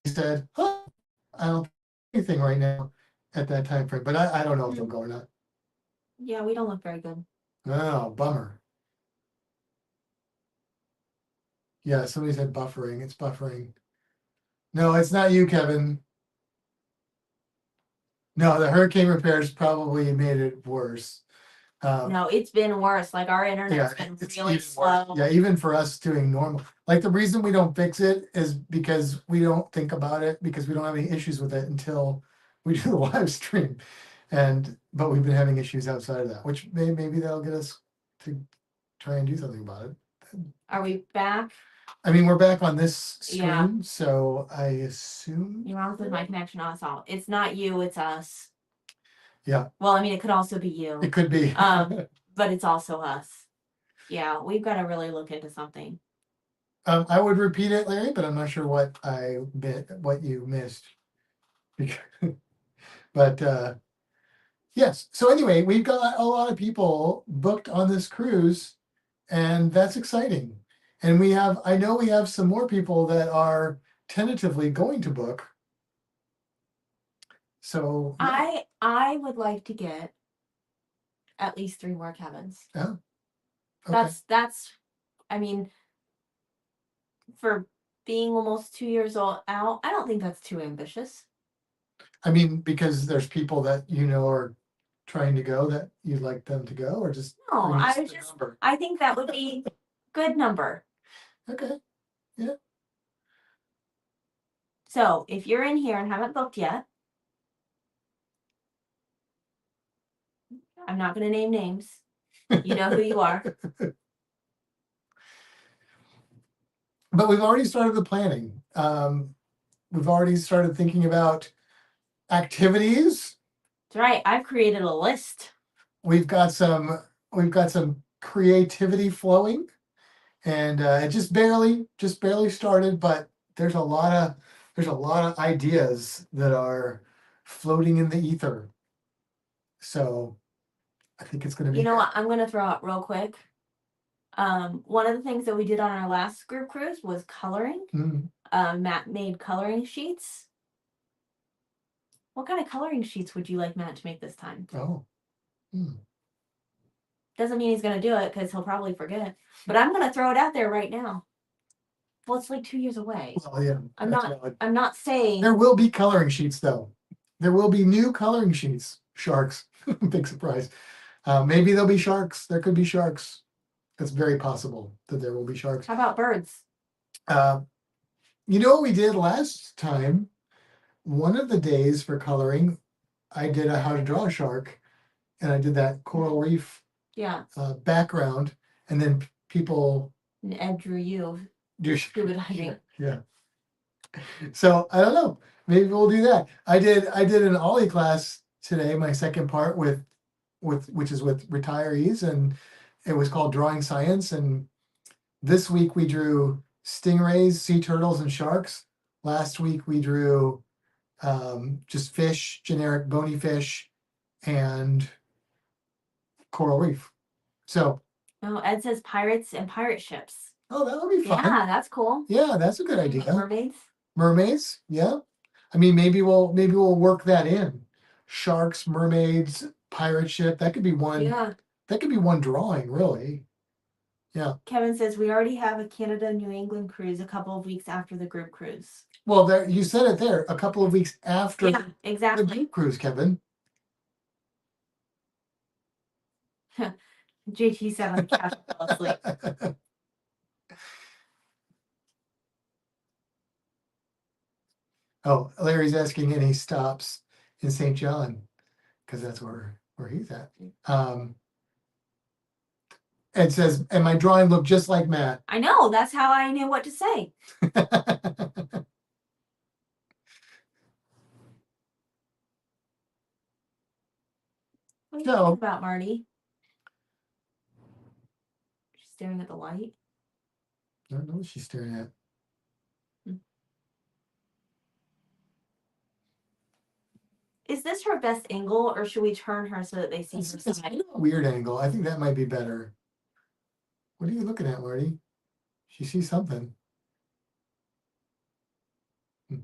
said, "Oh, I don't do anything right now at that time frame, but I don't know if they'll go or not." Yeah, we don't look very good. Oh, bummer. Yeah, somebody said buffering. It's buffering. No, it's not you, Kevin. No, the hurricane repairs probably made it worse. No, it's been worse. Like our internet's been really slow. Yeah, even for us doing normal. Like the reason we don't fix it is because we don't think about it because we don't have any issues with it until we do the live stream. But we've been having issues outside of that, which maybe that'll get us to try and do something about it. Are we back? I mean, we're back on this screen, Yeah. so I assume. Your mom says my connection on us all. It's not you, it's us. Yeah. Well, I mean, it could also be you. It could be. But it's also us. Yeah, we've got to really look into something. I would repeat it, Larry, but I'm not sure what you missed. But yes. So anyway, we've got a lot of people booked on this cruise, and that's exciting. And I know we have some more people that are tentatively going to book. So yeah. I would like to get at least 3 more cabins. Yeah. Okay. That's I mean, for being almost 2 years old out, I don't think that's too ambitious. I mean, because there's people that are trying to go that you'd like them to go, or just No, number? I think that would be good number. Okay. Yeah. So if you're in here and haven't booked yet, I'm not going to name names. You know who you are. But we've already started the planning. We've already started thinking about activities. That's right. I've created a list. We've got some creativity flowing, and it just barely started, but there's a lot of ideas that are floating in the ether. So I think it's going to be. You know what? I'm going to throw out real quick. One of the things that we did on our last group cruise was coloring. Matt made coloring sheets. What kind of coloring sheets would you like Matt to make this time? Oh. Doesn't mean he's going to do it because he'll probably forget. But I'm going to throw it out there right now. Well, it's like 2 years away. Well, yeah. I'm not saying. There will be coloring sheets, though. There will be new coloring sheets. Sharks. Big surprise. Maybe there'll be sharks. There could be sharks. It's very possible that there will be sharks. How about birds? You know what we did last time? One of the days for coloring, I did a how to draw a shark, and I did that coral reef background, and then people. And Ed drew you. Scuba diving. Yeah. So I don't know. Maybe we'll do that. I did an Ollie class today, my second part which is with retirees, and it was called Drawing Science. And this week we drew stingrays, sea turtles, and sharks. Last week we drew just fish, generic bony fish, and coral reef. So. No, Ed says pirates and pirate ships. Oh, that would be fun. Yeah, that's cool. Yeah, that's a good idea. Mermaids. Mermaids, yeah. I mean, maybe we'll work that in. Sharks, mermaids, pirate ship. That could be one. Yeah. That could be one drawing, really. Yeah. Kevin says we already have a Canada New England cruise a couple of weeks after the group cruise. Well, there you said it there. A couple of weeks after exactly. the group cruise, Kevin. JT said on the couch fell asleep. Oh, Larry's asking any stops in St. John, because that's where he's at. Ed says, and my drawing looked just like Matt. I know. That's how I knew what to say. What are you talking about, Marty? She's staring at the light. I don't know what she's staring at. Is this her best angle, or should we turn her so that they see her side? It's a weird angle. I think that might be better. What are you looking at, Marty? She sees something. I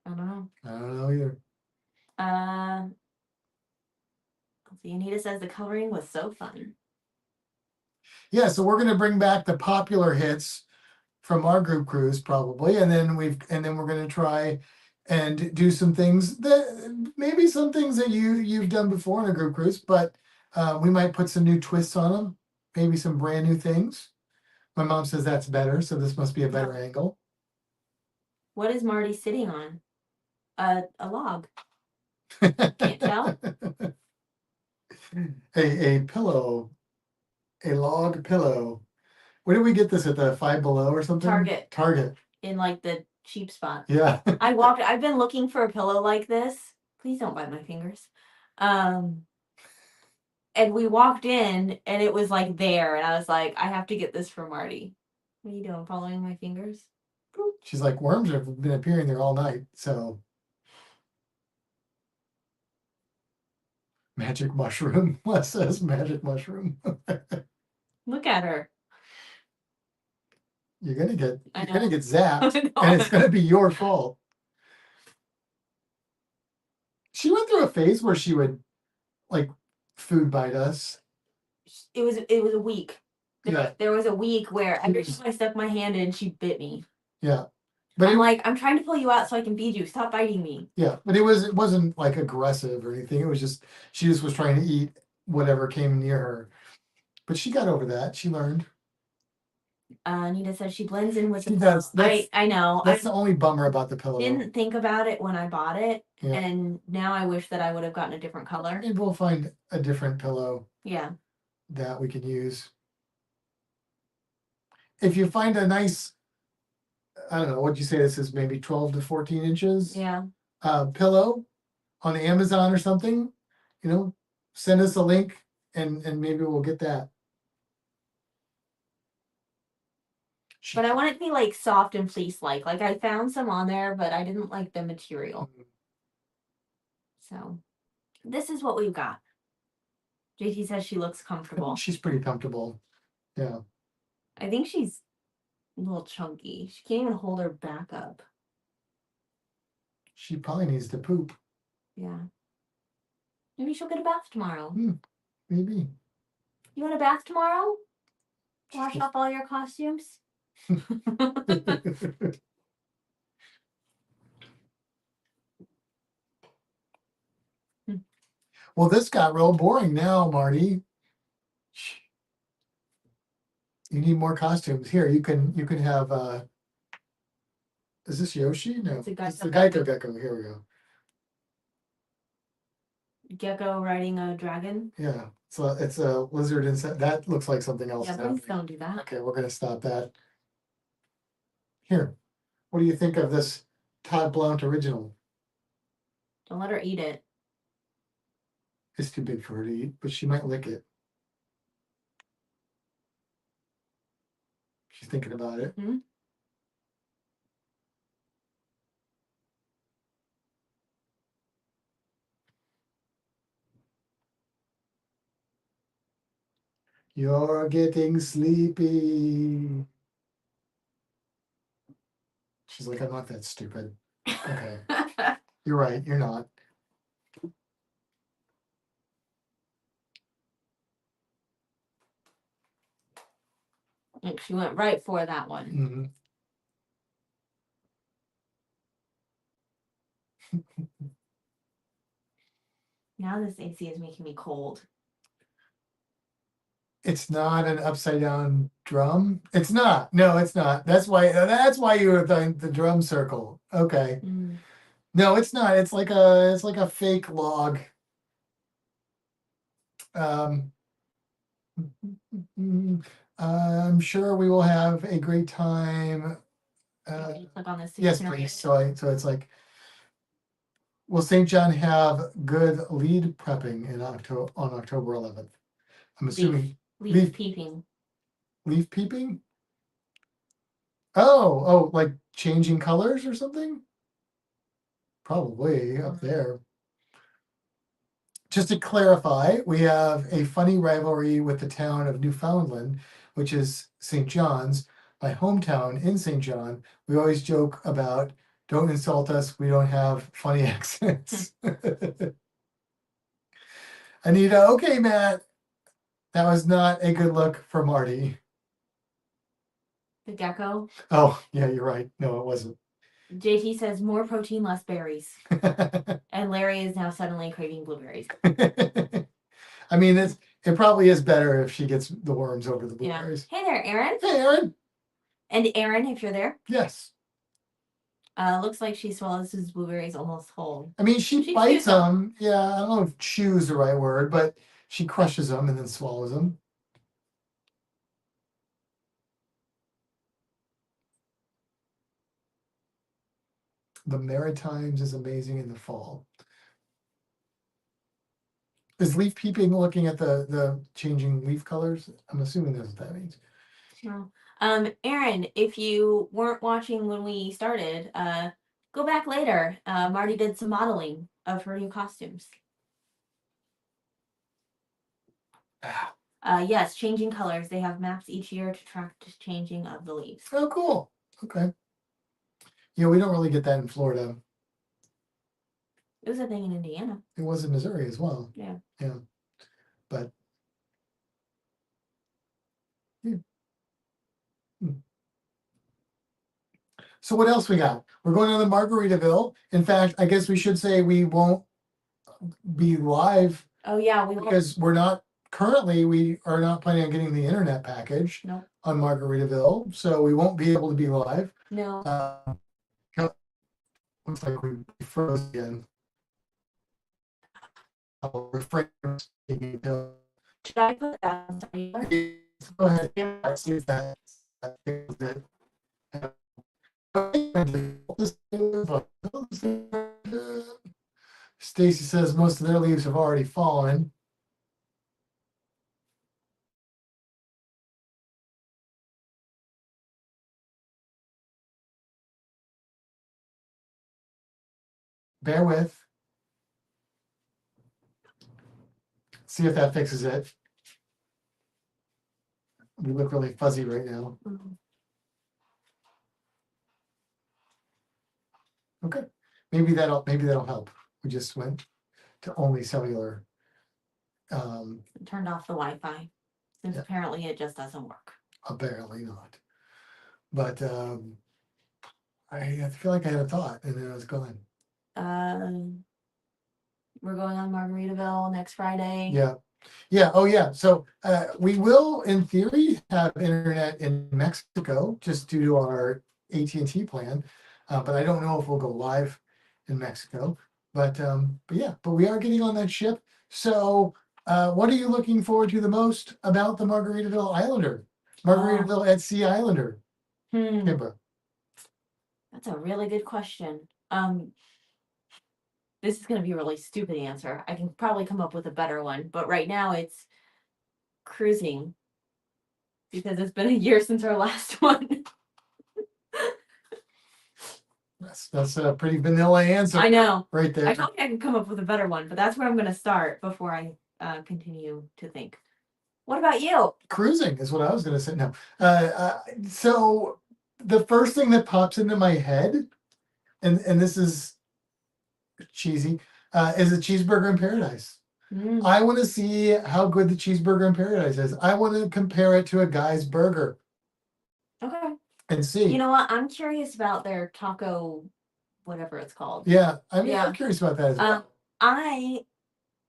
don't know. I don't know either. Let's see. Anita says the coloring was so fun. Yeah, so we're gonna bring back the popular hits from our group cruise probably, and then we're gonna try and do some things that maybe some things that you've done before in a group cruise, but we might put some new twists on them, maybe some brand new things. My mom says that's better, so this must be a better angle. What is Marty sitting on? A log. Can't tell. A pillow, a log pillow. Where did we get this, at the Five Below or something? Target. In like the cheap spot. Yeah. I've been looking for a pillow like this. Please don't bite my fingers. And we walked in and it was like there, and I was like, I have to get this for Marty. What are you doing? Following my fingers? She's like, worms have been appearing there all night, so. Magic mushroom. Les says magic mushroom. Look at her. You're gonna get zapped, and it's gonna be your fault. She went through a phase where she would like food bite us. It was a week. There was a week where every time I stuck my hand in, she bit me. Yeah. But I'm trying to pull you out so I can feed you. Stop biting me. Yeah, but it wasn't like aggressive or anything. It was just she just was trying to eat whatever came near her. But she got over that. She learned. Anita says she blends in with She the pillow. does. I know. That's the only bummer about the pillow. Didn't think about it when I bought it, Yeah. and now I wish that I would have gotten a different color. Maybe we'll find a different pillow. Yeah. That we can use. If you find a nice, I don't know, what'd you say this is, maybe 12 to 14 inches? Yeah. Pillow on Amazon or something, send us a link and maybe we'll get that. But I want it to be like soft and fleece-like. Like I found some on there, but I didn't like the material. So this is what we've got. JT says she looks comfortable. She's pretty comfortable. Yeah. I think she's a little chunky. She can't even hold her back up. She probably needs to poop. Yeah. Maybe she'll get a bath tomorrow. Maybe. You want a bath tomorrow? Wash off all your costumes? Well, this got real boring now, Marty. You need more costumes. Here, you can have is this Yoshi? No, it's the Geico Gecko. Here we go. Gecko riding a dragon? Yeah. So it's a lizard inside. That looks like something else. Yeah, please don't do that. Okay, we're gonna stop that. Here. What do you think of this Todd Blount original? Don't let her eat it. It's too big for her to eat, but she might lick it. She's thinking about it. Mm-hmm. You're getting sleepy. She's like, I'm not that stupid. Okay. You're right, you're not. And she went right for that one. Mm-hmm. Now this AC is making me cold. It's not an upside down drum. It's not. No, it's not. That's why you were the drum circle. Okay. No, it's not. It's like a fake log. I'm sure we will have a great time. Click on this. Yes, please. So it's like, will St. John have good lead prepping on October 11th? I'm assuming leaf peeping. Leaf peeping? Oh, like changing colors or something? Probably up there. Just to clarify, we have a funny rivalry with the town of Newfoundland, which is St. John's, my hometown in St. John. We always joke about, don't insult us, we don't have funny accents. Anita, okay, Matt. That was not a good look for Marty. The gecko? Oh, yeah, you're right. No, it wasn't. JT says more protein, less berries. And Larry is now suddenly craving blueberries. I mean, it probably is better if she gets the worms over the blueberries. Yeah. Hey there, Aaron. Hey, Aaron. And Aaron, if you're there. Yes. Looks like she swallows his blueberries almost whole. I mean, she bites them. Yeah, I don't know if chew is the right word, but she crushes them and then swallows them. The Maritimes is amazing in the fall. Is leaf peeping looking at the changing leaf colors? I'm assuming that's what that means. No. Aaron, if you weren't watching when we started, go back later. Marty did some modeling of her new costumes. Yes, changing colors. They have maps each year to track the changing of the leaves. Oh, cool. Okay. Yeah, we don't really get that in Florida. It was a thing in Indiana. It was in Missouri as well. Yeah. Yeah. But yeah. So what else we got? We're going to the Margaritaville. In fact, I guess we should say we won't be live. Oh yeah, because we're not currently we are not planning on getting the internet package No. on Margaritaville, so we won't be able to be live. No. Looks like we froze again. I'll refrain from speaking until. Should I put that on cellular? Go ahead. I see that. Stacy says most of their leaves have already fallen. Bear with. See if that fixes it. We look really fuzzy right now. Mhm. Okay. Maybe that'll help. We just went to only cellular. Turned off the Wi-Fi since Yeah. apparently it just doesn't work. Apparently not. But I feel like I had a thought and then it was gone. We're going on Margaritaville next Friday. Yeah. Yeah. Oh, yeah. So we will, in theory, have internet in Mexico just due to our AT&T plan. But I don't know if we'll go live in Mexico. But yeah, but we are getting on that ship. So what are you looking forward to the most about the Margaritaville Islander? Margaritaville at Sea Islander. Kimber. That's a really good question. This is going to be a really stupid answer. I can probably come up with a better one, but right now it's cruising because it's been a year since our last one. That's a pretty vanilla answer. I know. Right there. I told you I can come up with a better one, but that's where I'm going to start before I continue to think. What about you? Cruising is what I was going to say. No. So the first thing that pops into my head, and this is cheesy, is a cheeseburger in paradise. I want to see how good the cheeseburger in paradise is. I want to compare it to a guy's burger. Okay. And see. You know what? I'm curious about their taco, whatever it's called. Yeah, I mean, I'm curious about that as well. I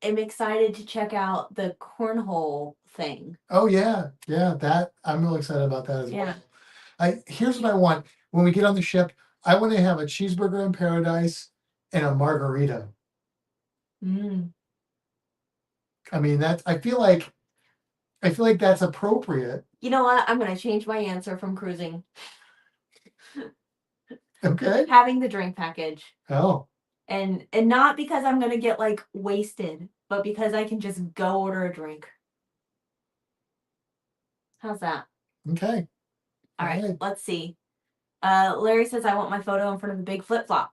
am excited to check out the cornhole thing. Oh yeah, that I'm really excited about that as well. Here's what I want when we get on the ship. I want to have a cheeseburger in paradise and a margarita. I mean, I feel like that's appropriate. You know what? I'm gonna change my answer from cruising. Okay. Having the drink package. Oh. And not because I'm gonna get like wasted, but because I can just go order a drink. How's that? Okay. All right. Let's see. Larry says I want my photo in front of a big flip flop.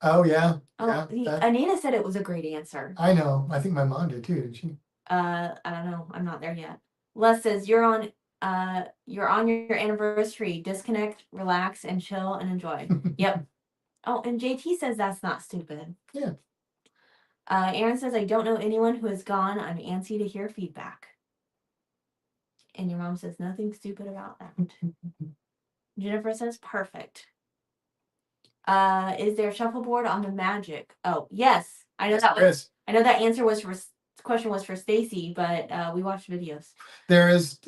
Oh yeah. Oh, Anita said it was a great answer. I know. I think my mom did too, didn't she? I don't know. I'm not there yet. Les says you're on your anniversary. Disconnect, relax, and chill and enjoy. Yep. Oh, and JT says that's not stupid. Yeah. Aaron says I don't know anyone who has gone. I'm antsy to hear feedback. And your mom says nothing stupid about that. Jennifer says perfect. Is there a shuffleboard on the Magic? Oh, yes. I know I know that question was for Stacy, but we watched videos. There is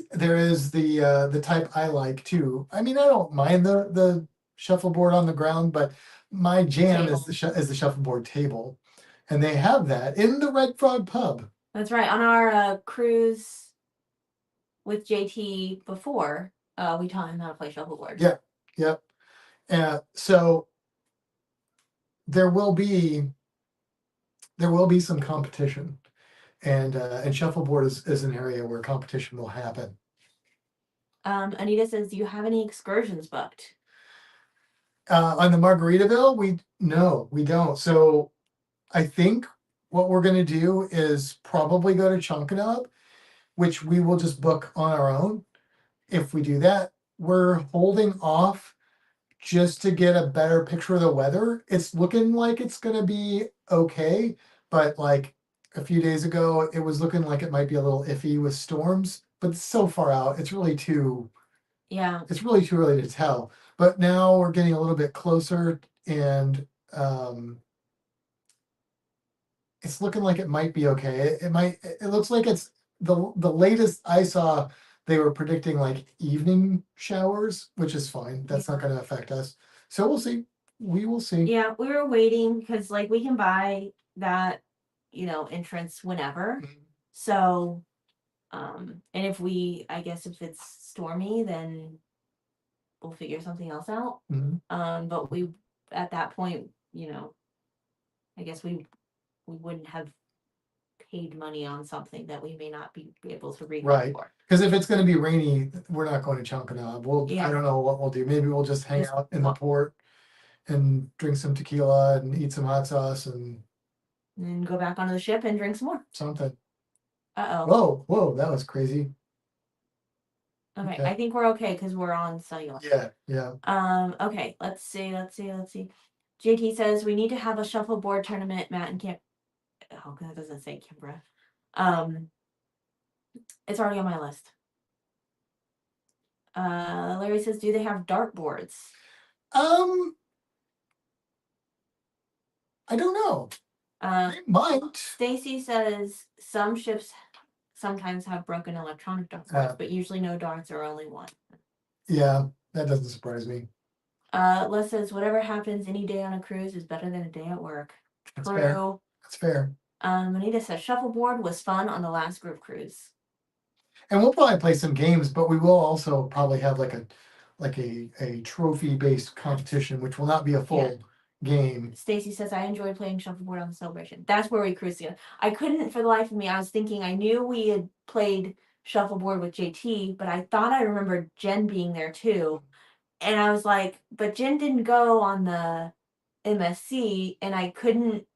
the type I like too. I mean, I don't mind the shuffleboard on the ground, but my jam is the shuffleboard table, and they have that in the Red Frog Pub. That's right. On our cruise with JT before, we taught him how to play shuffleboard. Yeah. Yep. So there will be some competition, and shuffleboard is an area where competition will happen. Anita says, do you have any excursions booked? On the Margaritaville, we don't. So I think what we're going to do is probably go to Chunkanab, which we will just book on our own. If we do that, we're holding off just to get a better picture of the weather. It's looking like it's going to be okay, but like a few days ago, it was looking like it might be a little iffy with storms, but it's so far out. It's really too early to tell. But now we're getting a little bit closer, and it's looking like it might be okay. It might. It looks like it's the latest I saw. They were predicting like evening showers, which is fine. That's not going to affect us. So we'll see. We will see. Yeah, we were waiting because like we can buy that, entrance whenever. Mhm. So, and I guess if it's stormy, then we'll figure something else out. Mhm. But we, at that point, I guess we wouldn't have paid money on something that we may not be able to refund Right. for. Because if it's going to be rainy, we're not going to Chunkanab. I Yeah. don't know what we'll do. Maybe we'll just hang Just out in the port and drink some tequila and eat some hot sauce and then go back onto the ship and drink some more. something. Uh-oh. Whoa, that was crazy. Okay, Okay. I think we're okay because we're on cellular. Yeah. Okay, let's see. JT says we need to have a shuffleboard tournament, Matt and Kim. Oh, that doesn't say Kimbra. It's already on my list. Larry says, do they have dartboards? I don't know. They might. Stacy says some ships sometimes have broken electronic dartboards, but usually no darts or only one. Yeah, that doesn't surprise me. Les says whatever happens any day on a cruise is better than a day at work. That's True. fair. That's fair. Anita says shuffleboard was fun on the last group cruise. And we'll probably play some games, but we will also probably have like a trophy based competition, which will not be a full game. Stacy says I enjoyed playing shuffleboard on the Celebration. That's where we cruised together. I couldn't for the life of me. I was thinking I knew we had played shuffleboard with JT, but I thought I remembered Jen being there too. And I was like, but Jen didn't go on the MSC, and I couldn't.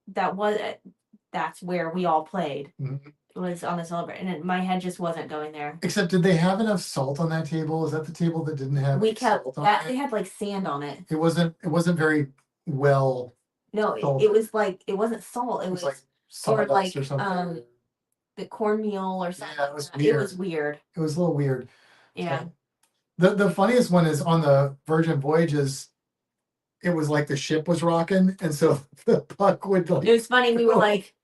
That's where we all played. Mhm. It was on the Celebration, and my head just wasn't going there. Except, did they have enough salt on that table? Is that the table that didn't have We kept salt on that it? they had like sand on it. It wasn't very well. No, it was like it wasn't salt. It was like or like sawdust or something. the cornmeal or something. Yeah, it was It weird. was weird. It was a little weird. Yeah. The funniest one is on the Virgin Voyages. It was like the ship was rocking, and so the puck would like. It was funny. We were like,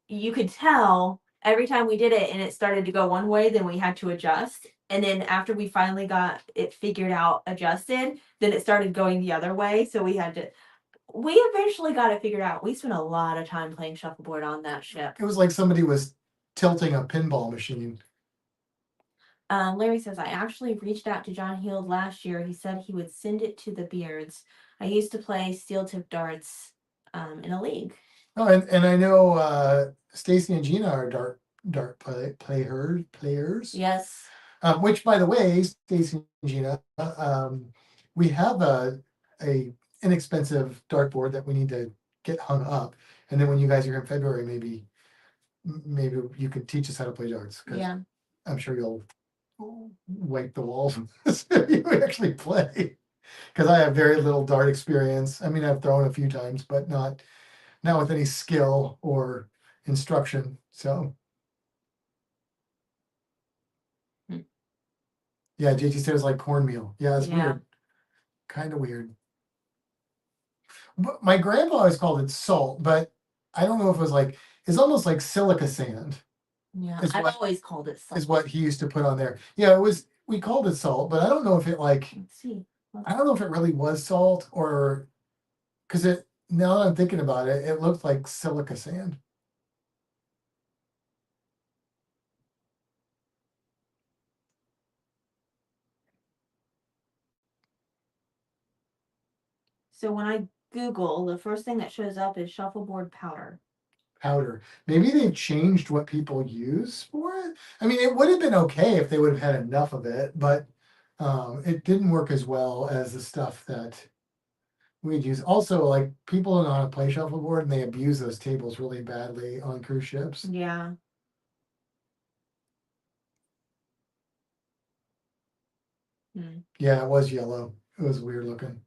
you could tell every time we did it, and it started to go one way, then we had to adjust. And then after we finally got it figured out, adjusted, then it started going the other way. So we eventually got it figured out. We spent a lot of time playing shuffleboard on that ship. It was like somebody was tilting a pinball machine. Larry says, I actually reached out to John Heald last year. He said he would send it to the Beards. I used to play steel tip darts in a league. Oh, and I know Stacy and Gina are dart players. Yes. Which, by the way, Stacy and Gina, we have a inexpensive dartboard that we need to get hung up, and then when you guys are here in February, maybe you could teach us how to play darts. Yeah. I'm sure you'll wipe the walls if you actually play. Because I have very little dart experience. I mean, I've thrown a few times, but not with any skill or instruction. So. Yeah, JT says like cornmeal. Yeah, it's weird. Kind of weird. But my grandpa always called it salt, but I don't know if it was like, it's almost like silica sand. Yeah, I've always called it salt. Is what he used to put on there. Yeah, we called it salt, but I don't know if it like, Let's see. I don't know if it really was salt or, because now that I'm thinking about it, it looked like silica sand. So when I Google, the first thing that shows up is shuffleboard powder. Maybe they've changed what people use for it. I mean, it would have been okay if they would have had enough of it, but it didn't work as well as the stuff that we'd use. Also, like people don't know how to play shuffleboard and they abuse those tables really badly on cruise ships. Yeah. Yeah, it was yellow. It was weird looking.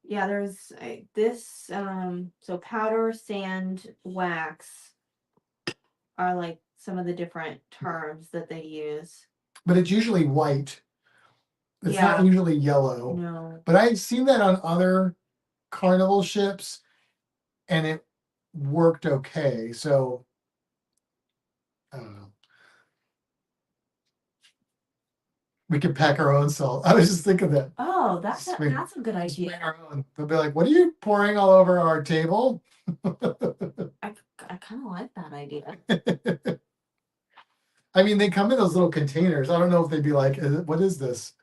Yeah, there's this, so powder, sand, wax are like some of the different terms that they use. But it's usually white. It's not usually yellow. No. But I've seen that on other carnival ships, and it worked okay. So I don't know. We could pack our own salt. I was just thinking that. Oh, that's Just bring- a good just bring idea. our own. They'll be like, "What are you pouring all over our table?" I kind of like that idea. I mean, they come in those little containers. I don't know if they'd be like, "What is this?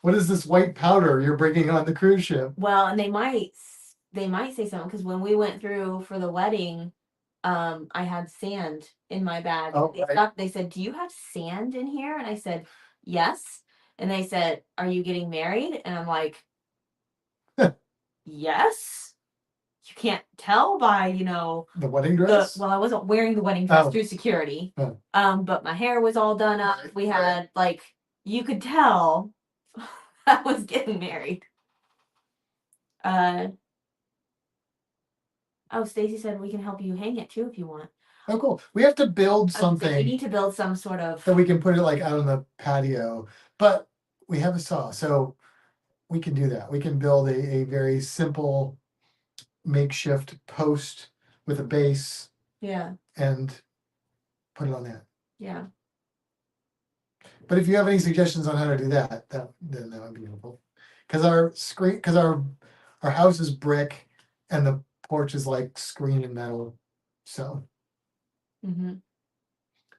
What is this white powder you're bringing on the cruise ship?" Well, and they might say something because when we went through for the wedding, I had sand in my bag. Oh, They right. stopped. They said, "Do you have sand in here?" And I said, "Yes." And they said, "Are you getting married?" And I'm like, "Yes." You can't tell by, The wedding dress? well, I wasn't wearing the wedding dress Oh. through security. Oh. But my hair was all done up. Right, We right. had like you could tell I was getting married. Oh, Stacy said we can help you hang it too if you want. Oh, cool. We have to build I was gonna say, we something need to build some sort of. that we can put it like out on the patio, but we have a saw, so we can do that. We can build a very simple makeshift post with a base Yeah, and put it on that. yeah. But if you have any suggestions on how to do that, then that would be helpful. Because our house is brick and the porch is like screen and metal. So, Mm-hmm.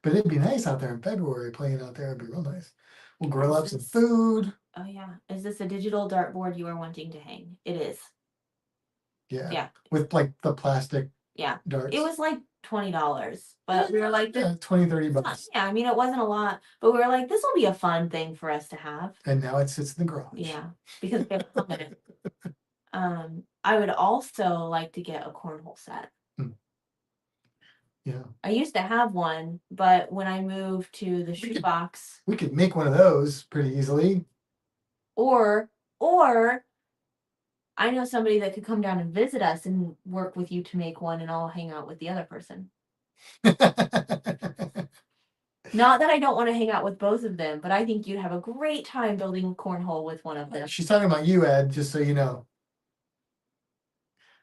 but it'd be nice out there in February playing out there. It'd be real nice. We'll grill up some Is- food. Oh yeah. Is this a digital dartboard you are wanting to hang? It is. Yeah. Yeah. With like the plastic Yeah. darts. It was like $20, but we were like, Yeah, 20, 30 bucks. yeah, I mean, it wasn't a lot, but we were like, this will be a fun thing for us to have. And now it sits in the garage. Yeah, because we have a permanent. I would also like to get a cornhole set. Yeah. I used to have one, but when I moved to the shoebox, We could make one of those pretty easily. or I know somebody that could come down and visit us and work with you to make one, and I'll hang out with the other person. Not that I don't want to hang out with both of them, but I think you'd have a great time building cornhole with one of them. She's talking about you, Ed, just so you know.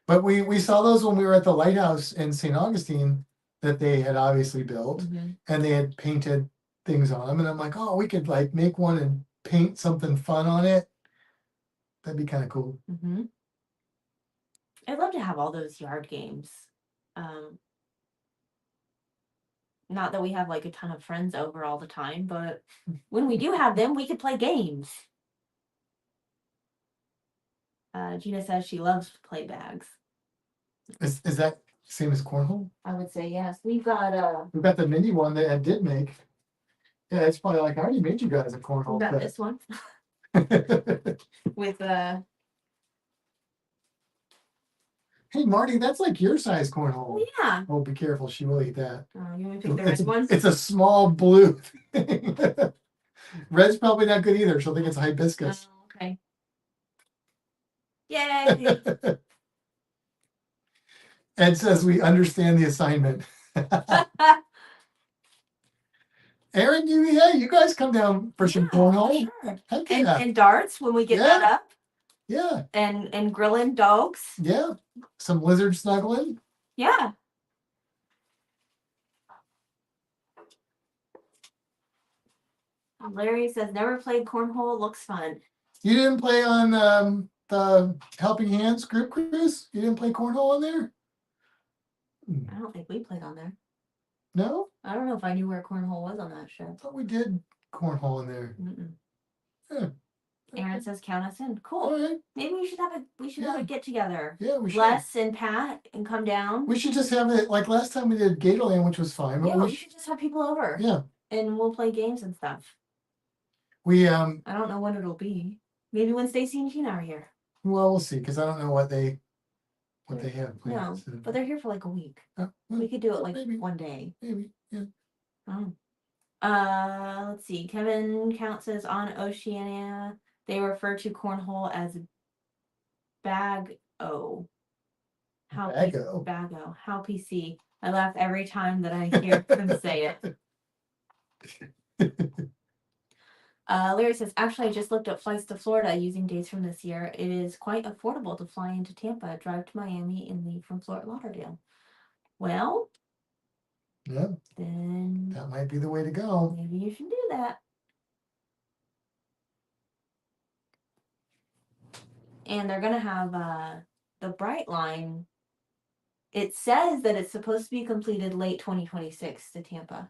But we saw those when we were at the lighthouse in St. Augustine that they had obviously built, Mhm. and they had painted things on them. And I'm like, oh, we could like make one and paint something fun on it. That'd be kind of cool. Mhm. I'd love to have all those yard games. Not that we have like a ton of friends over all the time, but when we do have them, we could play games. Gina says she loves to play bags. Is that same as cornhole? I would say yes. We've got the mini one that Ed did make. Yeah, it's probably like I already made you guys a cornhole. we've got this one with Hey Marty, that's like your size cornhole. oh yeah. Oh, be careful, she will eat that. You want to pick the red one? It's a small blue thing. Red's probably not good either. She'll think it's hibiscus. Oh, okay. Yay! Ed says we understand the assignment. Aaron, you guys come down for some cornhole. Sure. Heck yeah. And darts when we get that Yeah. up. Yeah. And grilling dogs. Yeah. Some lizard snuggling. Yeah. Larry says never played cornhole. Looks fun. You didn't play on the Helping Hands group cruise? You didn't play cornhole on there? I don't think we played on there. No? I don't know if I knew where cornhole was on that I ship. thought we did cornhole in there. Yeah. Aaron says count us in. Cool. All right. Maybe we should have a get together. Yeah, we should. Les and Pat and come down. We should just have it like last time we did Gatorland, which was fine. But Yeah, we should just have people over. Yeah. And we'll play games and stuff. We I don't know when it'll be. Maybe when Stacy and Gina are here. well, we'll see, because I don't know what they have planned. No, So. but they're here for like a week. Well, We could do it like maybe. one day. Maybe, yeah. Oh. Let's see. Kevin Count says on Oceania they refer to cornhole as bag-o. How Bag-o? Bag-o. How PC. I laugh every time that I hear him say it. Larry says, actually, I just looked up flights to Florida using dates from this year. It is quite affordable to fly into Tampa, drive to Miami, and leave from Fort Lauderdale. Well, Yeah, then that might be the way to go. maybe you should do that. And they're gonna have the Bright Line. It says that it's supposed to be completed late 2026 to Tampa.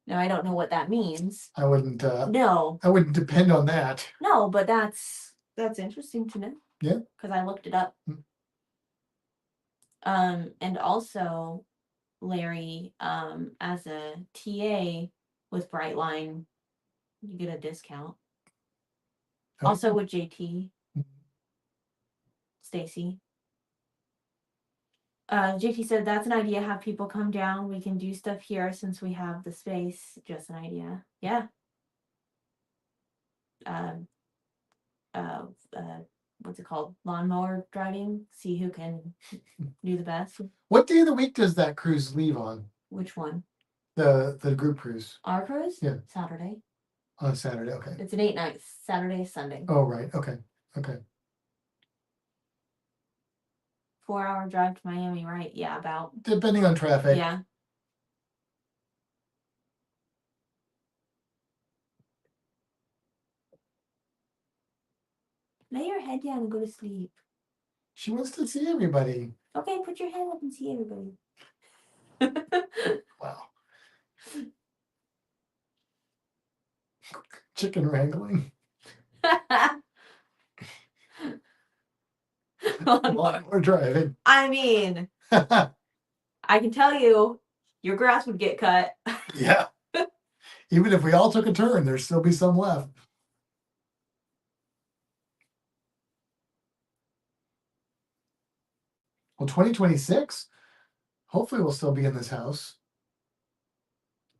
Now I don't know what that means. I wouldn't. No, I wouldn't depend on that. no, but that's interesting to know. Yeah. Because I looked it up. And also, Larry, as a TA with Brightline, you get a discount. Also with JT, Stacy. JT said that's an idea. Have people come down. We can do stuff here since we have the space. Just an idea. Yeah. What's it called? Lawnmower driving. See who can do the best. What day of the week does that cruise leave on? Which one? The group cruise. Our cruise? Yeah. Saturday. On Saturday. Okay. It's an 8 nights. Saturday, Sunday. Oh, right. Okay. Okay. 4-hour drive to Miami, right? Yeah, about. Depending on traffic. Yeah. Lay your head down and go to sleep. She wants to see everybody. Okay, put your head up and see everybody. Wow. Chicken wrangling. Lawnmower driving. I mean, I can tell you, your grass would get cut. Yeah. Even if we all took a turn, there'd still be some left. Well, 2026, hopefully we'll still be in this house.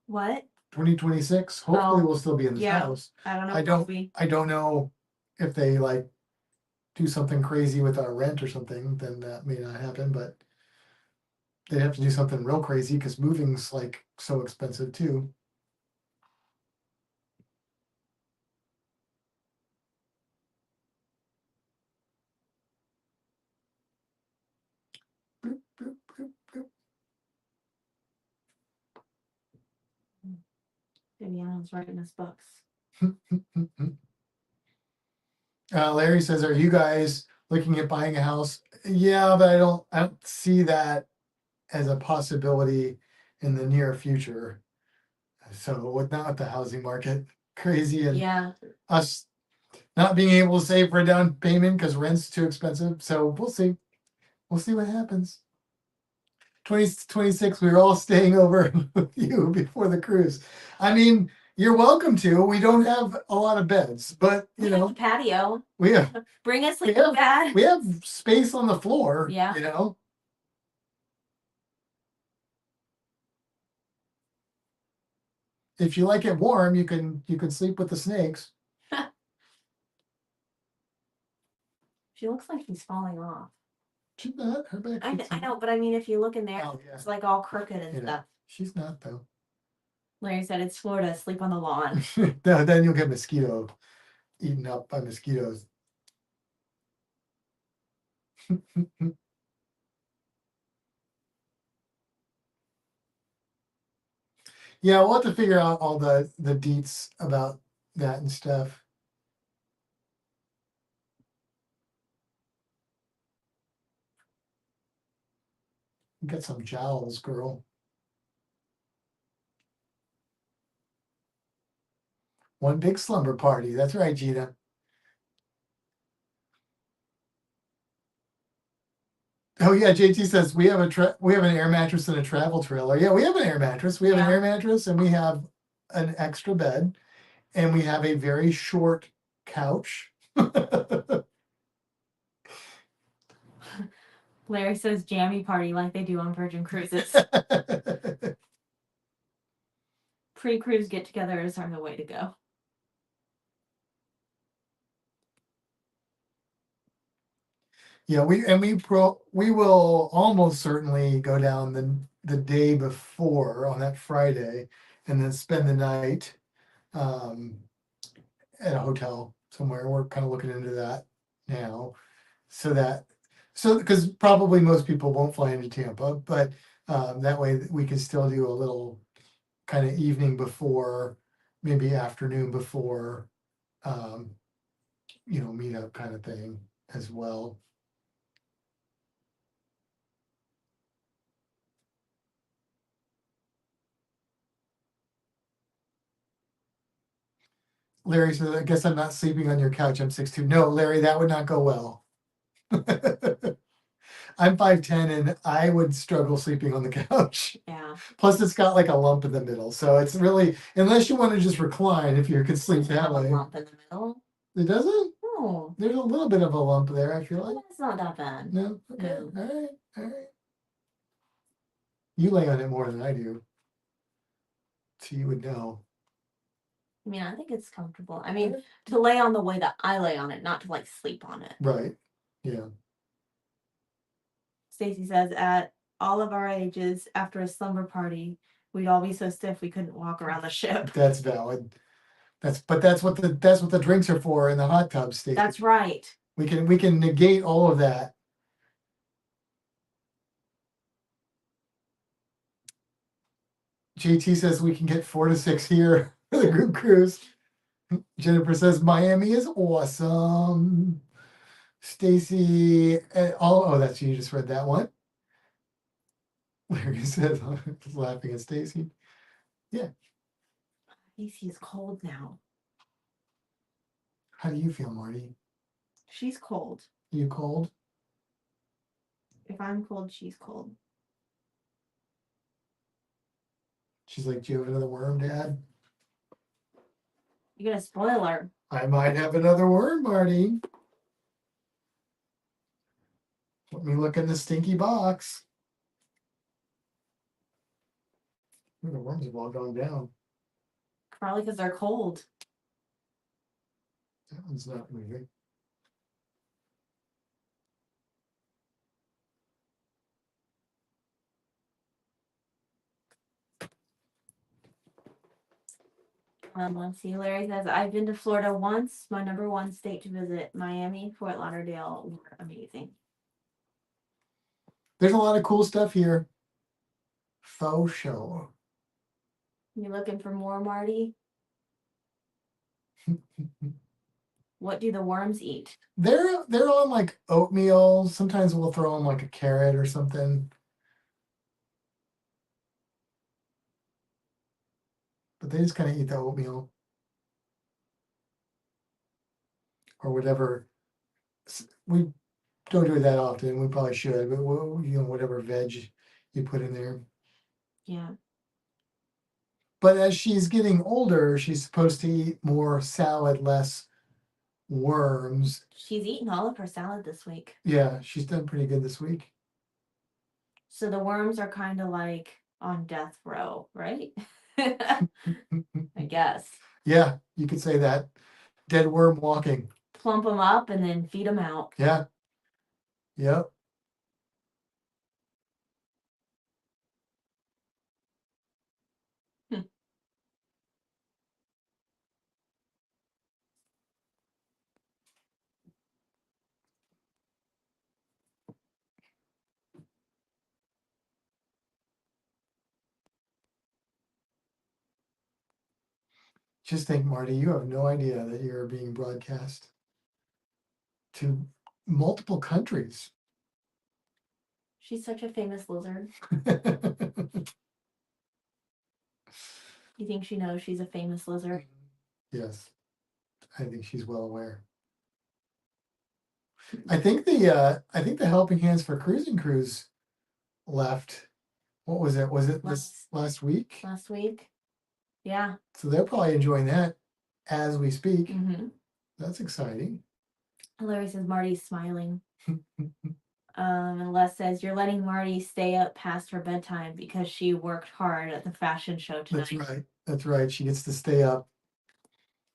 What? 2026, hopefully we'll still be in this house. I don't know. I don't know if they like do something crazy with our rent or something, then that may not happen, but they'd have to do something real crazy because moving's like so expensive too. Boop, boop, boop, boop. Viviana's writing us books. Larry says, "Are you guys looking at buying a house?" Yeah, but I don't see that as a possibility in the near future. So with not the housing market crazy and us not being able to save for a down payment because rent's too expensive. So we'll see. We'll see what happens. 2026, we were all staying over with you before the cruise. I mean, you're welcome to. We don't have a lot of beds, but you know, patio. We have bring a sleeping bag. We have space on the floor. Yeah. You know. If you like it warm, you can sleep with the snakes. She looks like she's falling off. She's not. Her back. I know, but I mean, if you look in there, it's like all crooked and stuff. She's not though. Larry said it's Florida. Sleep on the lawn. Then you'll get mosquito eaten up by mosquitoes. Yeah, we'll have to figure out all the deets about that and stuff. Get some jowls, girl. One big slumber party. That's right, Gina. Oh yeah, JT says we have an air mattress and a travel trailer. Yeah, we have an air mattress. We have an air mattress and we have an extra bed, and we have a very short couch. Larry says jammy party like they do on Virgin Cruises. Pre-cruise get-togethers are the way to go. Yeah, we will almost certainly go down the day before on that Friday, and then spend the night. at a hotel somewhere. We're kind of looking into that now, so because probably most people won't fly into Tampa, but that way we can still do a little kind of evening before, maybe afternoon before, meetup kind of thing as well. Larry says, I guess I'm not sleeping on your couch. I'm 6'2". No, Larry, that would not go well. I'm 5'10" and I would struggle sleeping on the couch. Yeah. Plus, it's got like a lump in the middle. So it's really, unless you want to just recline, if you could sleep that Have a way. lump in the middle. It doesn't? No. There's a little bit of a lump there, I feel like. It's not that bad. No? Okay. No. All right. All right. You lay on it more than I do. So you would know. I mean, I think it's comfortable. I mean, to lay on the way that I lay on it, not to like sleep on it. Right. Yeah. Stacy says, at all of our ages, after a slumber party, we'd all be so stiff we couldn't walk around the ship. That's valid. That's what the drinks are for in the hot tub, Stacy. That's right. We can negate all of that. JT says we can get 4 to 6 here for the group cruise. Jennifer says Miami is awesome. Stacy, that's you just read that one. Larry says, laughing at Stacy. Yeah. Stacy is cold now. How do you feel, Marty? She's cold. You cold? If I'm cold, she's cold. She's like, do you have another worm, Dad? You're gonna spoil her. I might have another worm, Marty. Let me look in the stinky box. The worms have all gone down. Probably because they're cold. That one's not moving. Let's see. Larry says, I've been to Florida once. My number one state to visit, Miami, Fort Lauderdale. Were amazing. There's a lot of cool stuff here. Faux show. You looking for more, Marty? What do the worms eat? They're on like oatmeal. Sometimes we'll throw them like a carrot or something. But they just kind of eat the oatmeal. Or whatever. We don't do it that often. We probably should. But whatever veg you put in there. Yeah. But as she's getting older, she's supposed to eat more salad, less worms. She's eaten all of her salad this week. Yeah, she's done pretty good this week. So the worms are kind of like on death row, right? I guess. Yeah, you could say that. Dead worm walking. Plump them up and then feed them out. Yeah. Yep. Just think, Marty, you have no idea that you're being broadcast to multiple countries. She's such a famous lizard. You think she knows she's a famous lizard? Yes, I think she's well aware. I think the helping hands for Cruising Cruise left. What was it? Was it this last week? Last week. Yeah. So they're probably enjoying that as we speak. Mm-hmm. That's exciting. Larry says Marty's smiling. And Les says you're letting Marty stay up past her bedtime because she worked hard at the fashion show tonight. That's right. That's right. She gets to stay up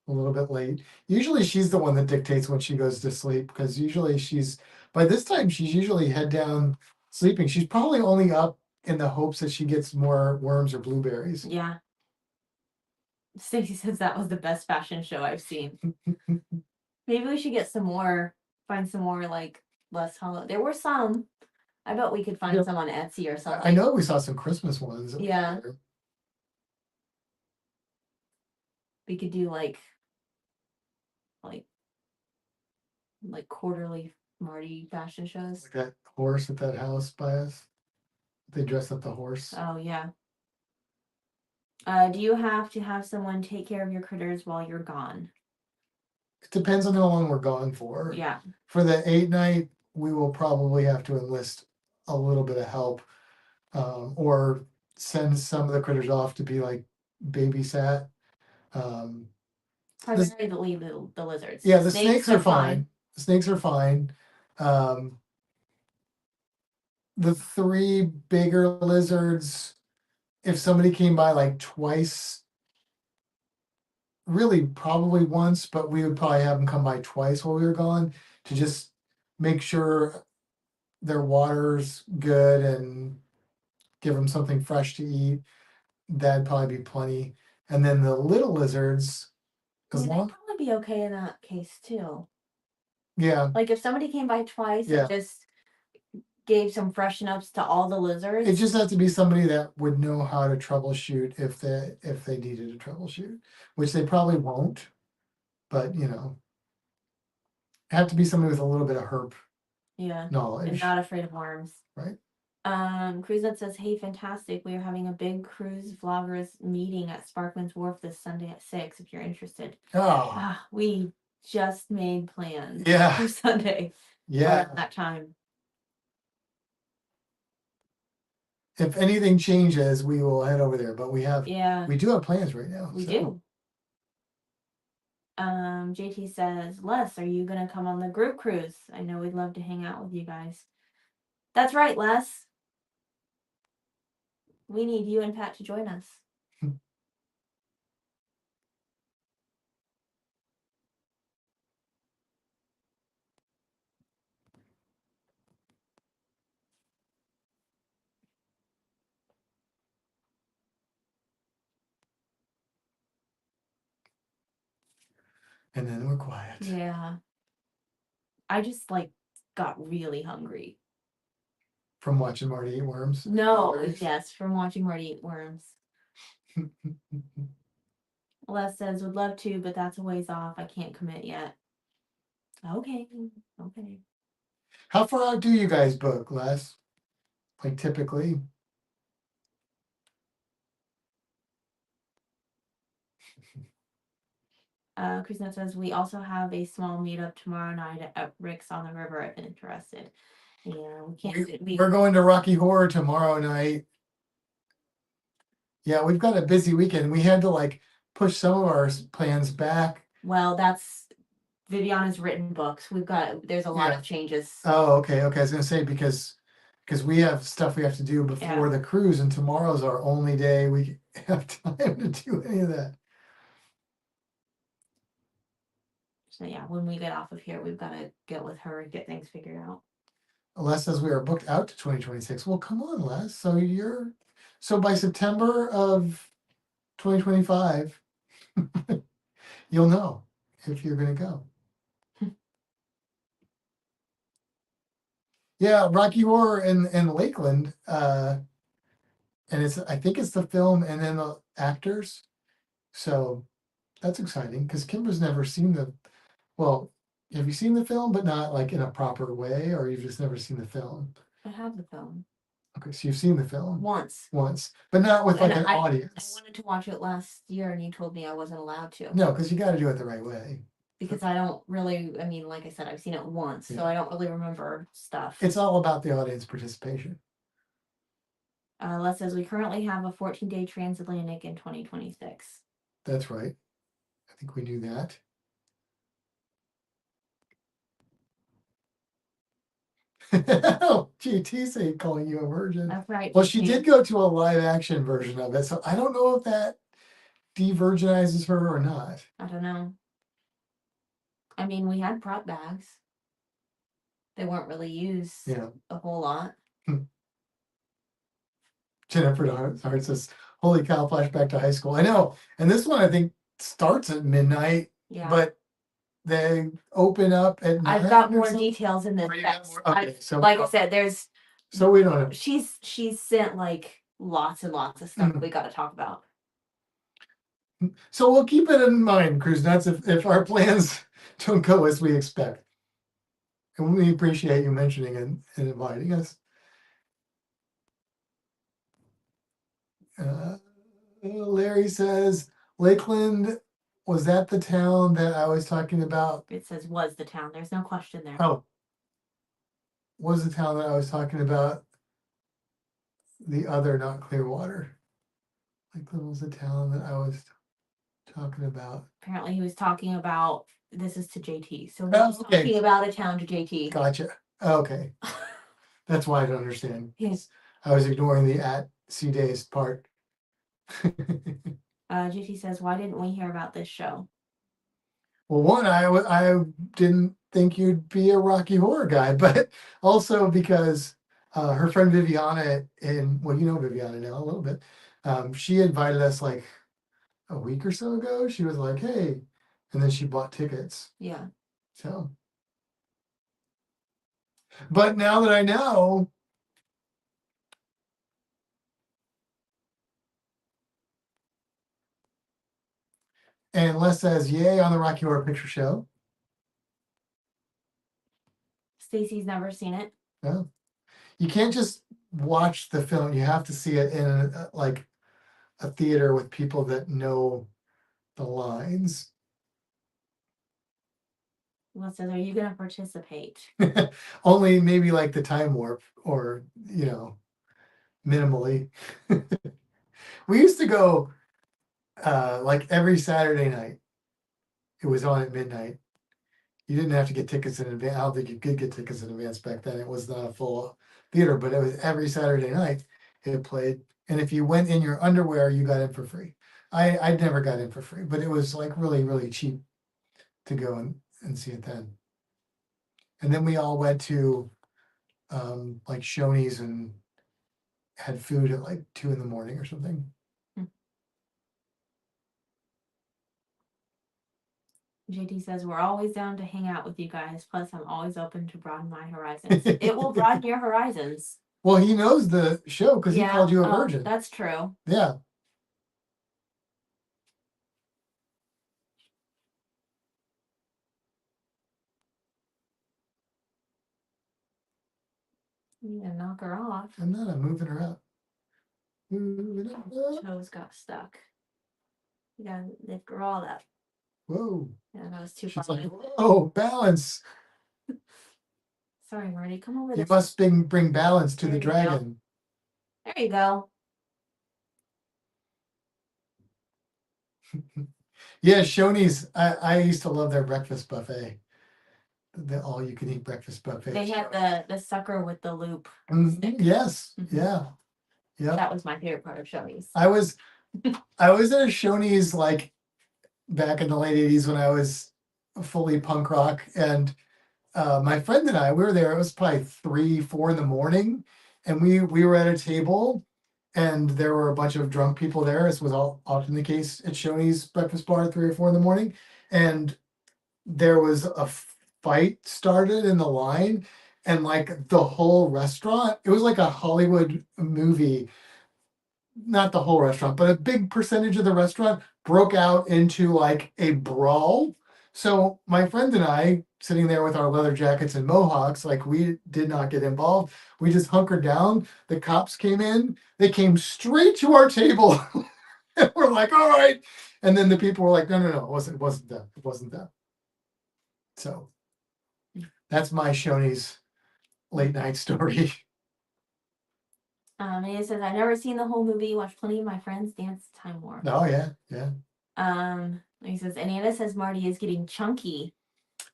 a little bit late. Usually she's the one that dictates when she goes to sleep, because usually by this time she's usually head down sleeping. She's probably only up in the hopes that she gets more worms or blueberries. Yeah. Stacy says that was the best fashion show I've seen. Maybe we should get some more, find some more like less hollow. There were some. I bet we could find some on Etsy or something. I know we saw some Christmas ones. Yeah. We could do like quarterly Marty fashion shows. Like that horse at that house by us. They dress up the horse. Oh yeah. Do you have to have someone take care of your critters while you're gone? It depends on how long we're gone for. Yeah. For the 8-night, we will probably have to enlist a little bit of help, or send some of the critters off to be like babysat. Primarily to leave the lizards. Yeah, the snakes are fine. The snakes are fine. The 3 bigger lizards, if somebody came by like twice, really probably once, but we would probably have them come by twice while we were gone to just make sure their water's good and give them something fresh to eat. That'd probably be plenty. And then the little lizards, they'd probably be okay in that case too. Yeah. Like if somebody came by twice and just gave some freshen ups to all the lizards. It just has to be somebody that would know how to troubleshoot if they needed to troubleshoot, which they probably won't. But have to be somebody with a little bit of herp knowledge. And not afraid of worms. Right. Cruisette says, hey, fantastic. We are having a big cruise vloggers meeting at Sparkman's Wharf this Sunday at 6 if you're interested. We just made plans for Sunday. At that time. If anything changes, we will head over there. But we do have plans right now. We do. JT says, Les, are you gonna come on the group cruise? I know we'd love to hang out with you guys. That's right, Les. We need you and Pat to join us. And then we're quiet. Yeah. I just got really hungry. From watching Marty eat worms? No, yes, from watching Marty eat worms. Les says, would love to, but that's a ways off. I can't commit yet. Okay. How far out do you guys book, Les? Like typically? Christina says, we also have a small meetup tomorrow night at Rick's on the River if interested. Yeah, we can't. We're going to Rocky Horror tomorrow night. Yeah, we've got a busy weekend. We had to push some of our plans back. Well, that's Viviana's written books. There's a lot of changes. Oh, okay. I was gonna say because we have stuff we have to do before the cruise, and tomorrow's our only day we have time to do any of that. So yeah, when we get off of here, we've got to get with her and get things figured out. Les says we are booked out to 2026. Well, come on, Les. So by September of 2025, you'll know if you're gonna go. Yeah, Rocky Horror in Lakeland, and I think it's the film and then the actors. So that's exciting because Kimber's never seen well, have you seen the film, but not in a proper way, or you've just never seen the film? I have the film. Okay, so you've seen the film once, but not with an audience. I wanted to watch it last year, and you told me I wasn't allowed to. No, because you got to do it the right way. Because I don't really. I mean, like I said, I've seen it once, so I don't really remember stuff. It's all about the audience participation. Les says we currently have a 14-day transatlantic in 2026. That's right. I think we knew that. Oh, GT calling you a virgin. That's right. Well, she did go to a live action version of it, so I don't know if that de-virginizes her or not. I don't know. I mean, we had prop bags. They weren't really used a whole lot. Jennifer Hart says, Holy cow, flashback to high school. I know. And this one I think starts at midnight, Yeah. but they open up at 9. I've got or more something? details in this Oh, you got text. more? Okay, so Like I said, there's so we don't have. she's sent like lots and lots of stuff we gotta talk about. So we'll keep it in mind, Cruise Nuts, if our plans don't go as we expect. And we appreciate you mentioning and inviting us. Larry says, Lakeland, was that the town that I was talking about? It says was the town. There's no question there. Oh, was the town that I was talking about the other, not Clearwater? Lakeland was the town that I was talking about. Apparently he was talking about, this is to JT. So Oh, he's okay. talking about a town to JT. Gotcha. Okay. That's why I don't understand. Yes. I was ignoring the at C-Days part. JT says, why didn't we hear about this show? Well, one, I didn't think you'd be a Rocky Horror guy, but also because her friend Viviana, well, you know Viviana now a little bit, she invited us like a week or so ago. She was like, hey, and then she bought tickets. Yeah. So, but now that I know, and Les says, yay on the Rocky Horror Picture Show. Stacy's never seen it. No, you can't just watch the film. You have to see it in like a theater with people that know the lines. Les says, are you going to participate? Only maybe like the Time Warp or, minimally. We used to go like every Saturday night. It was on at midnight. You didn't have to get tickets in advance. I don't think you could get tickets in advance back then. It was not a full theater, but it was every Saturday night it played. And if you went in your underwear, you got in for free. I never got in for free, but it was like really, really cheap to go and see it then. And then we all went to like Shoney's and had food at like 2 a.m. or something. JT says, we're always down to hang out with you guys. Plus, I'm always open to broaden my horizons. It will broaden your horizons. Well, he knows the show because he called you a virgin. That's true. Yeah. You need to knock her off. I'm not. I'm moving her up. Moving up. Toes got stuck. You gotta lift her all up. Whoa. Yeah, that was too She's far. like, whoa, balance. Sorry, Marty. Come over You this. must bring balance to There the you go. dragon. There you go. Yeah, Shoney's. I used to love their breakfast buffet. The all-you-can-eat breakfast buffet. They had the sucker with the loop. Mhm, yes. Mhm. Yeah. Yeah. That was my favorite part of Shoney's. I was at a Shoney's like back in the late 80s when I was fully punk rock, and my friend and I, we were there. It was probably 3, 4 in the morning, and we were at a table, and there were a bunch of drunk people there, as was often the case at Shoney's breakfast bar at 3 or 4 in the morning, and there was a fight started in the line, and like the whole restaurant, it was like a Hollywood movie. Not the whole restaurant, but a big percentage of the restaurant broke out into like a brawl. So my friend and I, sitting there with our leather jackets and mohawks, like we did not get involved. We just hunkered down. The cops came in. They came straight to our table. And we're like, all right. And then the people were like, no, it wasn't them. It wasn't them. So that's my Shoney's late night story. And it says, I've never seen the whole movie. Watched plenty of my friends dance Time Warp. Oh yeah, yeah. He says, and Anna says Marty is getting chunky.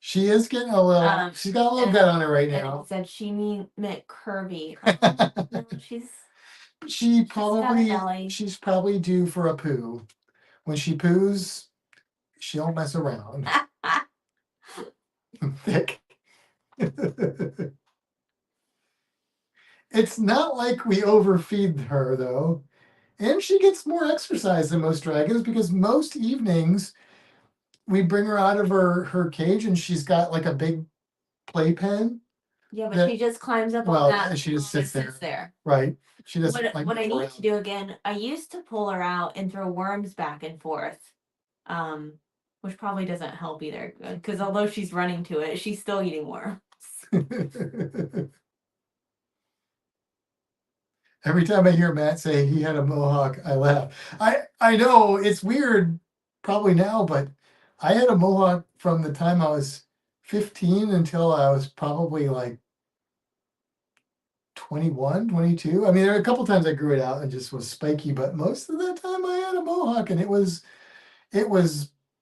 She is getting a little. She's got a little gut on her right now. And it said she meant curvy. No, she's probably due for a poo. When she poos, she'll mess around. Thick. It's not like we overfeed her though. And she gets more exercise than most dragons because most evenings we bring her out of her cage and she's got like a big playpen. Yeah, but That- she just climbs up on Well, that she just and sits there. there. Right. She doesn't What like what I move need around. to do again, I used to pull her out and throw worms back and forth. Which probably doesn't help either, because although she's running to it, she's still eating worms. Every time I hear Matt say he had a mohawk, I laugh. I know it's weird probably now, but I had a mohawk from the time I was 15 until I was probably like 21, 22. I mean, there were a couple times I grew it out and just was spiky, but most of the time I had a mohawk and it was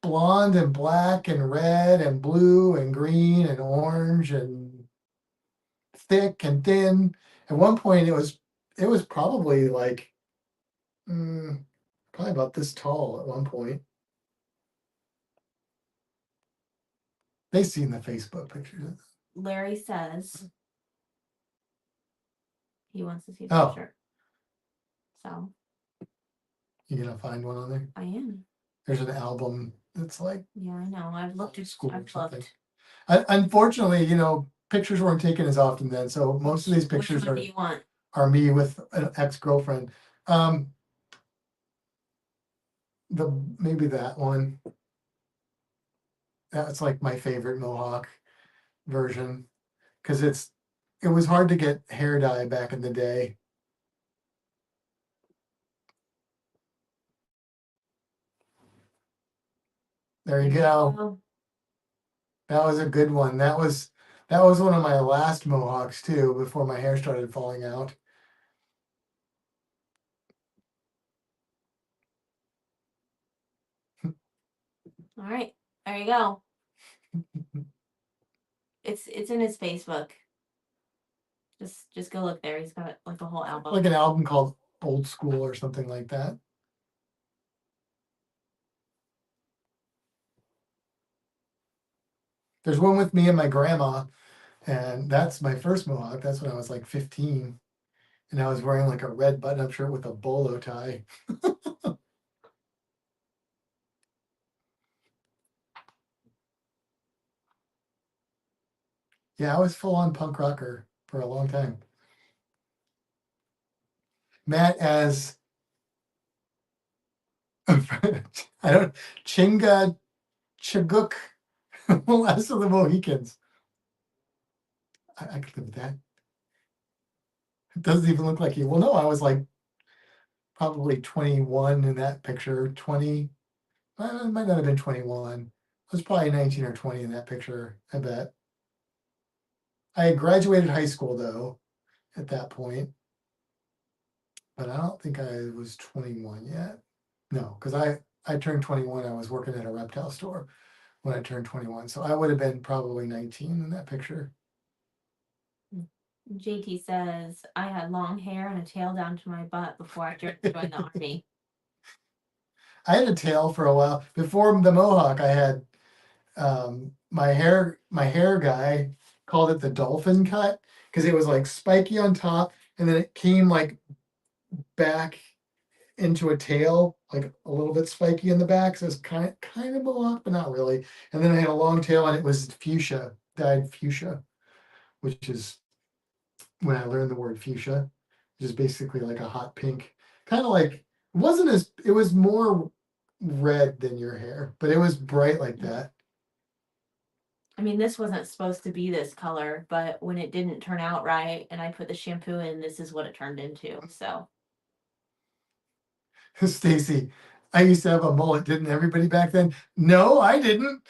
blonde and black and red and blue and green and orange and thick and thin. At one point it was probably like probably about this tall at one point. They seen the Facebook pictures. Larry says he wants to see the Oh. picture. So You gonna find one on there? I am. There's an album that's like Yeah, I know. I've looked at school or I've something. looked. Unfortunately, pictures weren't taken as often then, so most of these Which pictures one do you want? are me with an ex-girlfriend. Maybe that one. That's like my favorite mohawk version because it was hard to get hair dye back in the day. There you go. That was a good one. That was one of my last mohawks too, before my hair started falling out. All right, there you go. It's in his Facebook. Just go look there. He's got like a whole album. Like an album called Old School or something like that. There's one with me and my grandma, and that's my first mohawk. That's when I was like 15. And I was wearing like a red button-up shirt with a bolo tie. Yeah, I was full on punk rocker for a long time. Matt as I don't Chinga Chaguk, last of the Mohicans. I could live with that. It doesn't even look like you. Well, no, I was like probably 21 in that picture. 20, it might not have been 21. I was probably 19 or 20 in that picture, I bet. I had graduated high school though at that point, but I don't think I was 21 yet. No, because I turned 21. I was working at a reptile store when I turned 21. So I would have been probably 19 in that picture. JT says I had long hair and a tail down to my butt before I joined the army. I had a tail for a while. Before the mohawk, I had my hair guy called it the dolphin cut because it was like spiky on top and then it came like back into a tail, like a little bit spiky in the back. So it's kind of mohawk, but not really. And then I had a long tail and it was fuchsia, dyed fuchsia, which is when I learned the word fuchsia, which is basically like a hot pink, kind of like it was more red than your hair, but it was bright like that. I mean, this wasn't supposed to be this color, but when it didn't turn out right and I put the shampoo in, this is what it turned into. So Stacy, I used to have a mullet, didn't everybody back then? No, I didn't.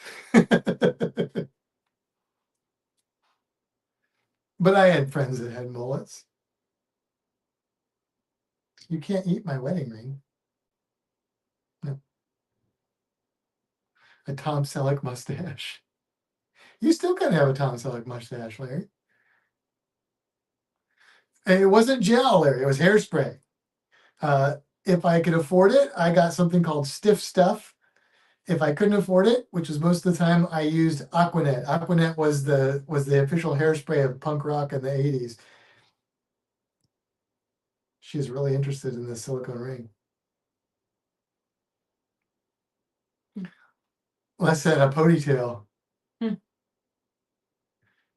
But I had friends that had mullets. You can't eat my wedding ring. No. A Tom Selleck mustache. You still kind of have a Tom Selleck mustache, Larry. And it wasn't gel, Larry. It was hairspray. If I could afford it, I got something called Stiff Stuff. If I couldn't afford it, which was most of the time, I used Aquanet. Aquanet was the official hairspray of punk rock in the 80s. she's really interested in this silicone ring. Les said a ponytail.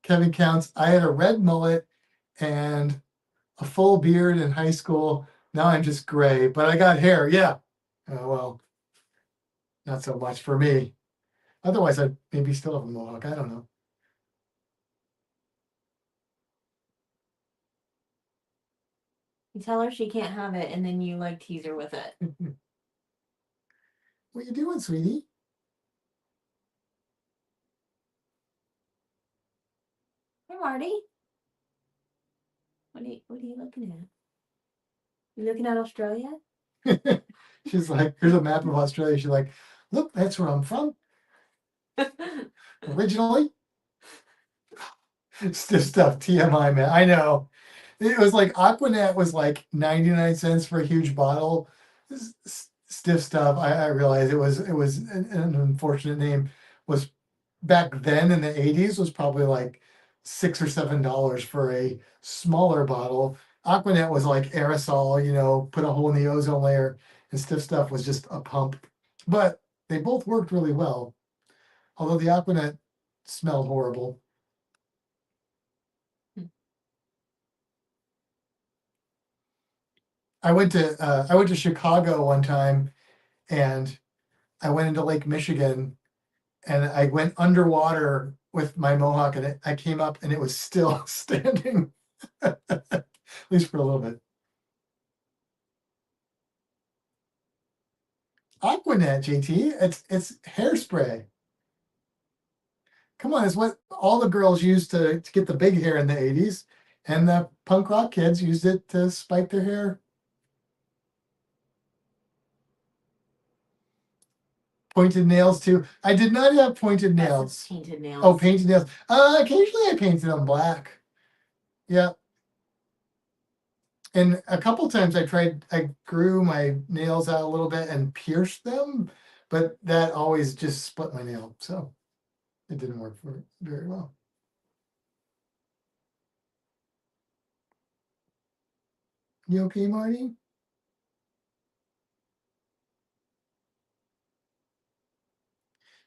Kevin counts. I had a red mullet and a full beard in high school. Now I'm just gray, but I got hair. Yeah. Well, not so much for me. Otherwise, I'd maybe still have a mohawk. I don't know. You tell her she can't have it, and then you like tease her with it. What you doing, sweetie? Hey, Marty. What are you looking at? You looking at Australia? She's like, here's a map of Australia. She's like, look, that's where I'm from. Originally. Stiff stuff, TMI, man. I know. It was like Aquanet was like 99 cents for a huge bottle. Stiff stuff. I realized it was an unfortunate name. Was back then in the 80s was probably like $6 or $7 for a smaller bottle. Aquanet was like aerosol, you know, put a hole in the ozone layer, and Stiff Stuff was just a pump. But they both worked really well. Although the Aquanet smelled horrible. I went to Chicago one time, and I went into Lake Michigan, and I went underwater with my mohawk, and I came up, and it was still standing, at least for a little bit. Aquanet, JT, it's hairspray. Come on, it's what all the girls used to get the big hair in the 80s, and the punk rock kids used it to spike their hair. Pointed nails too. I did not have pointed nails. Painted nails. Oh, painted nails. Occasionally I painted them black. Yeah. And a couple times I grew my nails out a little bit and pierced them, but that always just split my nail. So it didn't work very well. You okay, Marty?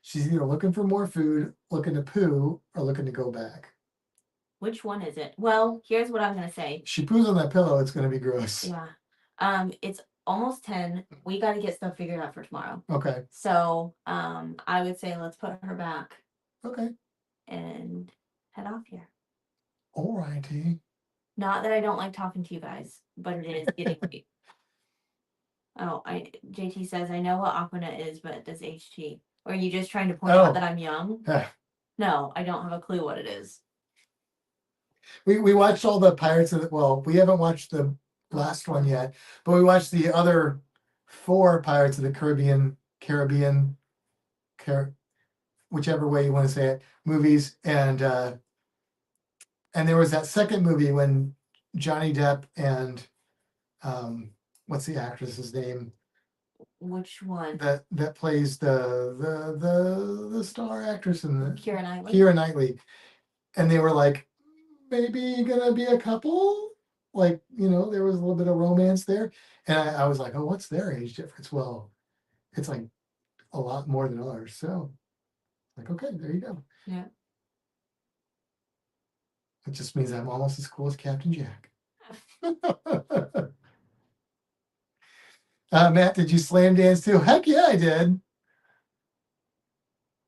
She's either looking for more food, looking to poo, or looking to go back. Which one is it? Well, here's what I'm gonna say. She poos on that pillow, it's gonna be gross. Yeah. It's almost 10. We got to get stuff figured out for tomorrow. Okay. So, I would say let's put her back. Okay. And head off here. All righty. Not that I don't like talking to you guys, but it is getting late. Oh, JT says I know what Aquanet is, but does HT? Or are you just trying to point out that I'm young? No, I don't have a clue what it is. We watched all the Pirates of the, well, we haven't watched the last one yet, but we watched the other 4 Pirates of the Caribbean, whichever way you want to say it, movies, and there was that second movie when Johnny Depp and what's the actress's name? Which one? That plays the star actress in the Keira Knightley, and they were like, maybe gonna be a couple, like, you know, there was a little bit of romance there, and I was like, oh, what's their age difference? Well, it's like a lot more than ours, so like, okay, there you go. Yeah. It just means I'm almost as cool as Captain Jack. Matt, did you slam dance too? Heck yeah, I did.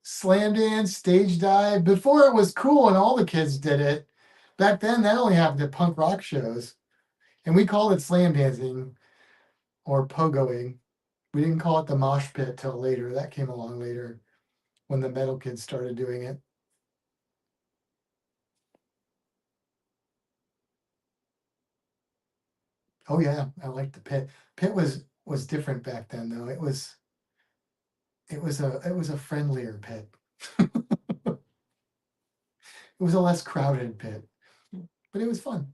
Slam dance, stage dive, before it was cool and all the kids did it. Back then, that only happened at punk rock shows. And we called it slam dancing or pogoing. We didn't call it the mosh pit till later. That came along later when the metal kids started doing it. Oh yeah, I liked the pit. Pit was different back then though. It was a friendlier pit. It was a less crowded pit, but it was fun.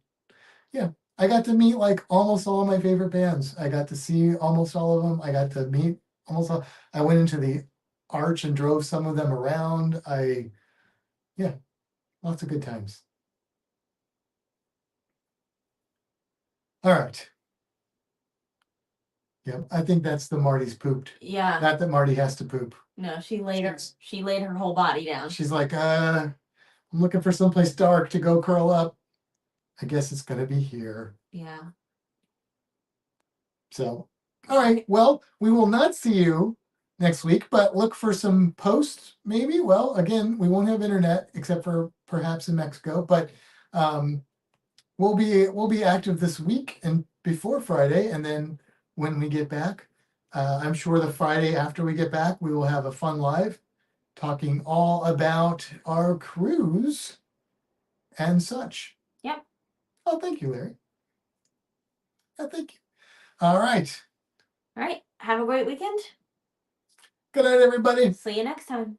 Yeah, I got to meet like almost all of my favorite bands. I got to see almost all of them. I got to meet almost all. I went into the Arch and drove some of them around. Yeah, lots of good times. All right. Yeah, I think that's the Marty's pooped. Yeah. Not that Marty has to poop. No, she laid her whole body down. She's like, I'm looking for someplace dark to go curl up. I guess it's gonna be here. Yeah. So, all right. Well, we will not see you next week, but look for some posts maybe. Well, again, we won't have internet except for perhaps in Mexico, but we'll be active this week and before Friday, and then when we get back, I'm sure the Friday after we get back, we will have a fun live talking all about our cruise and such. Yep. Oh, thank you, Larry. Yeah, thank you. All right. All right. Have a great weekend. Good night, everybody. See you next time.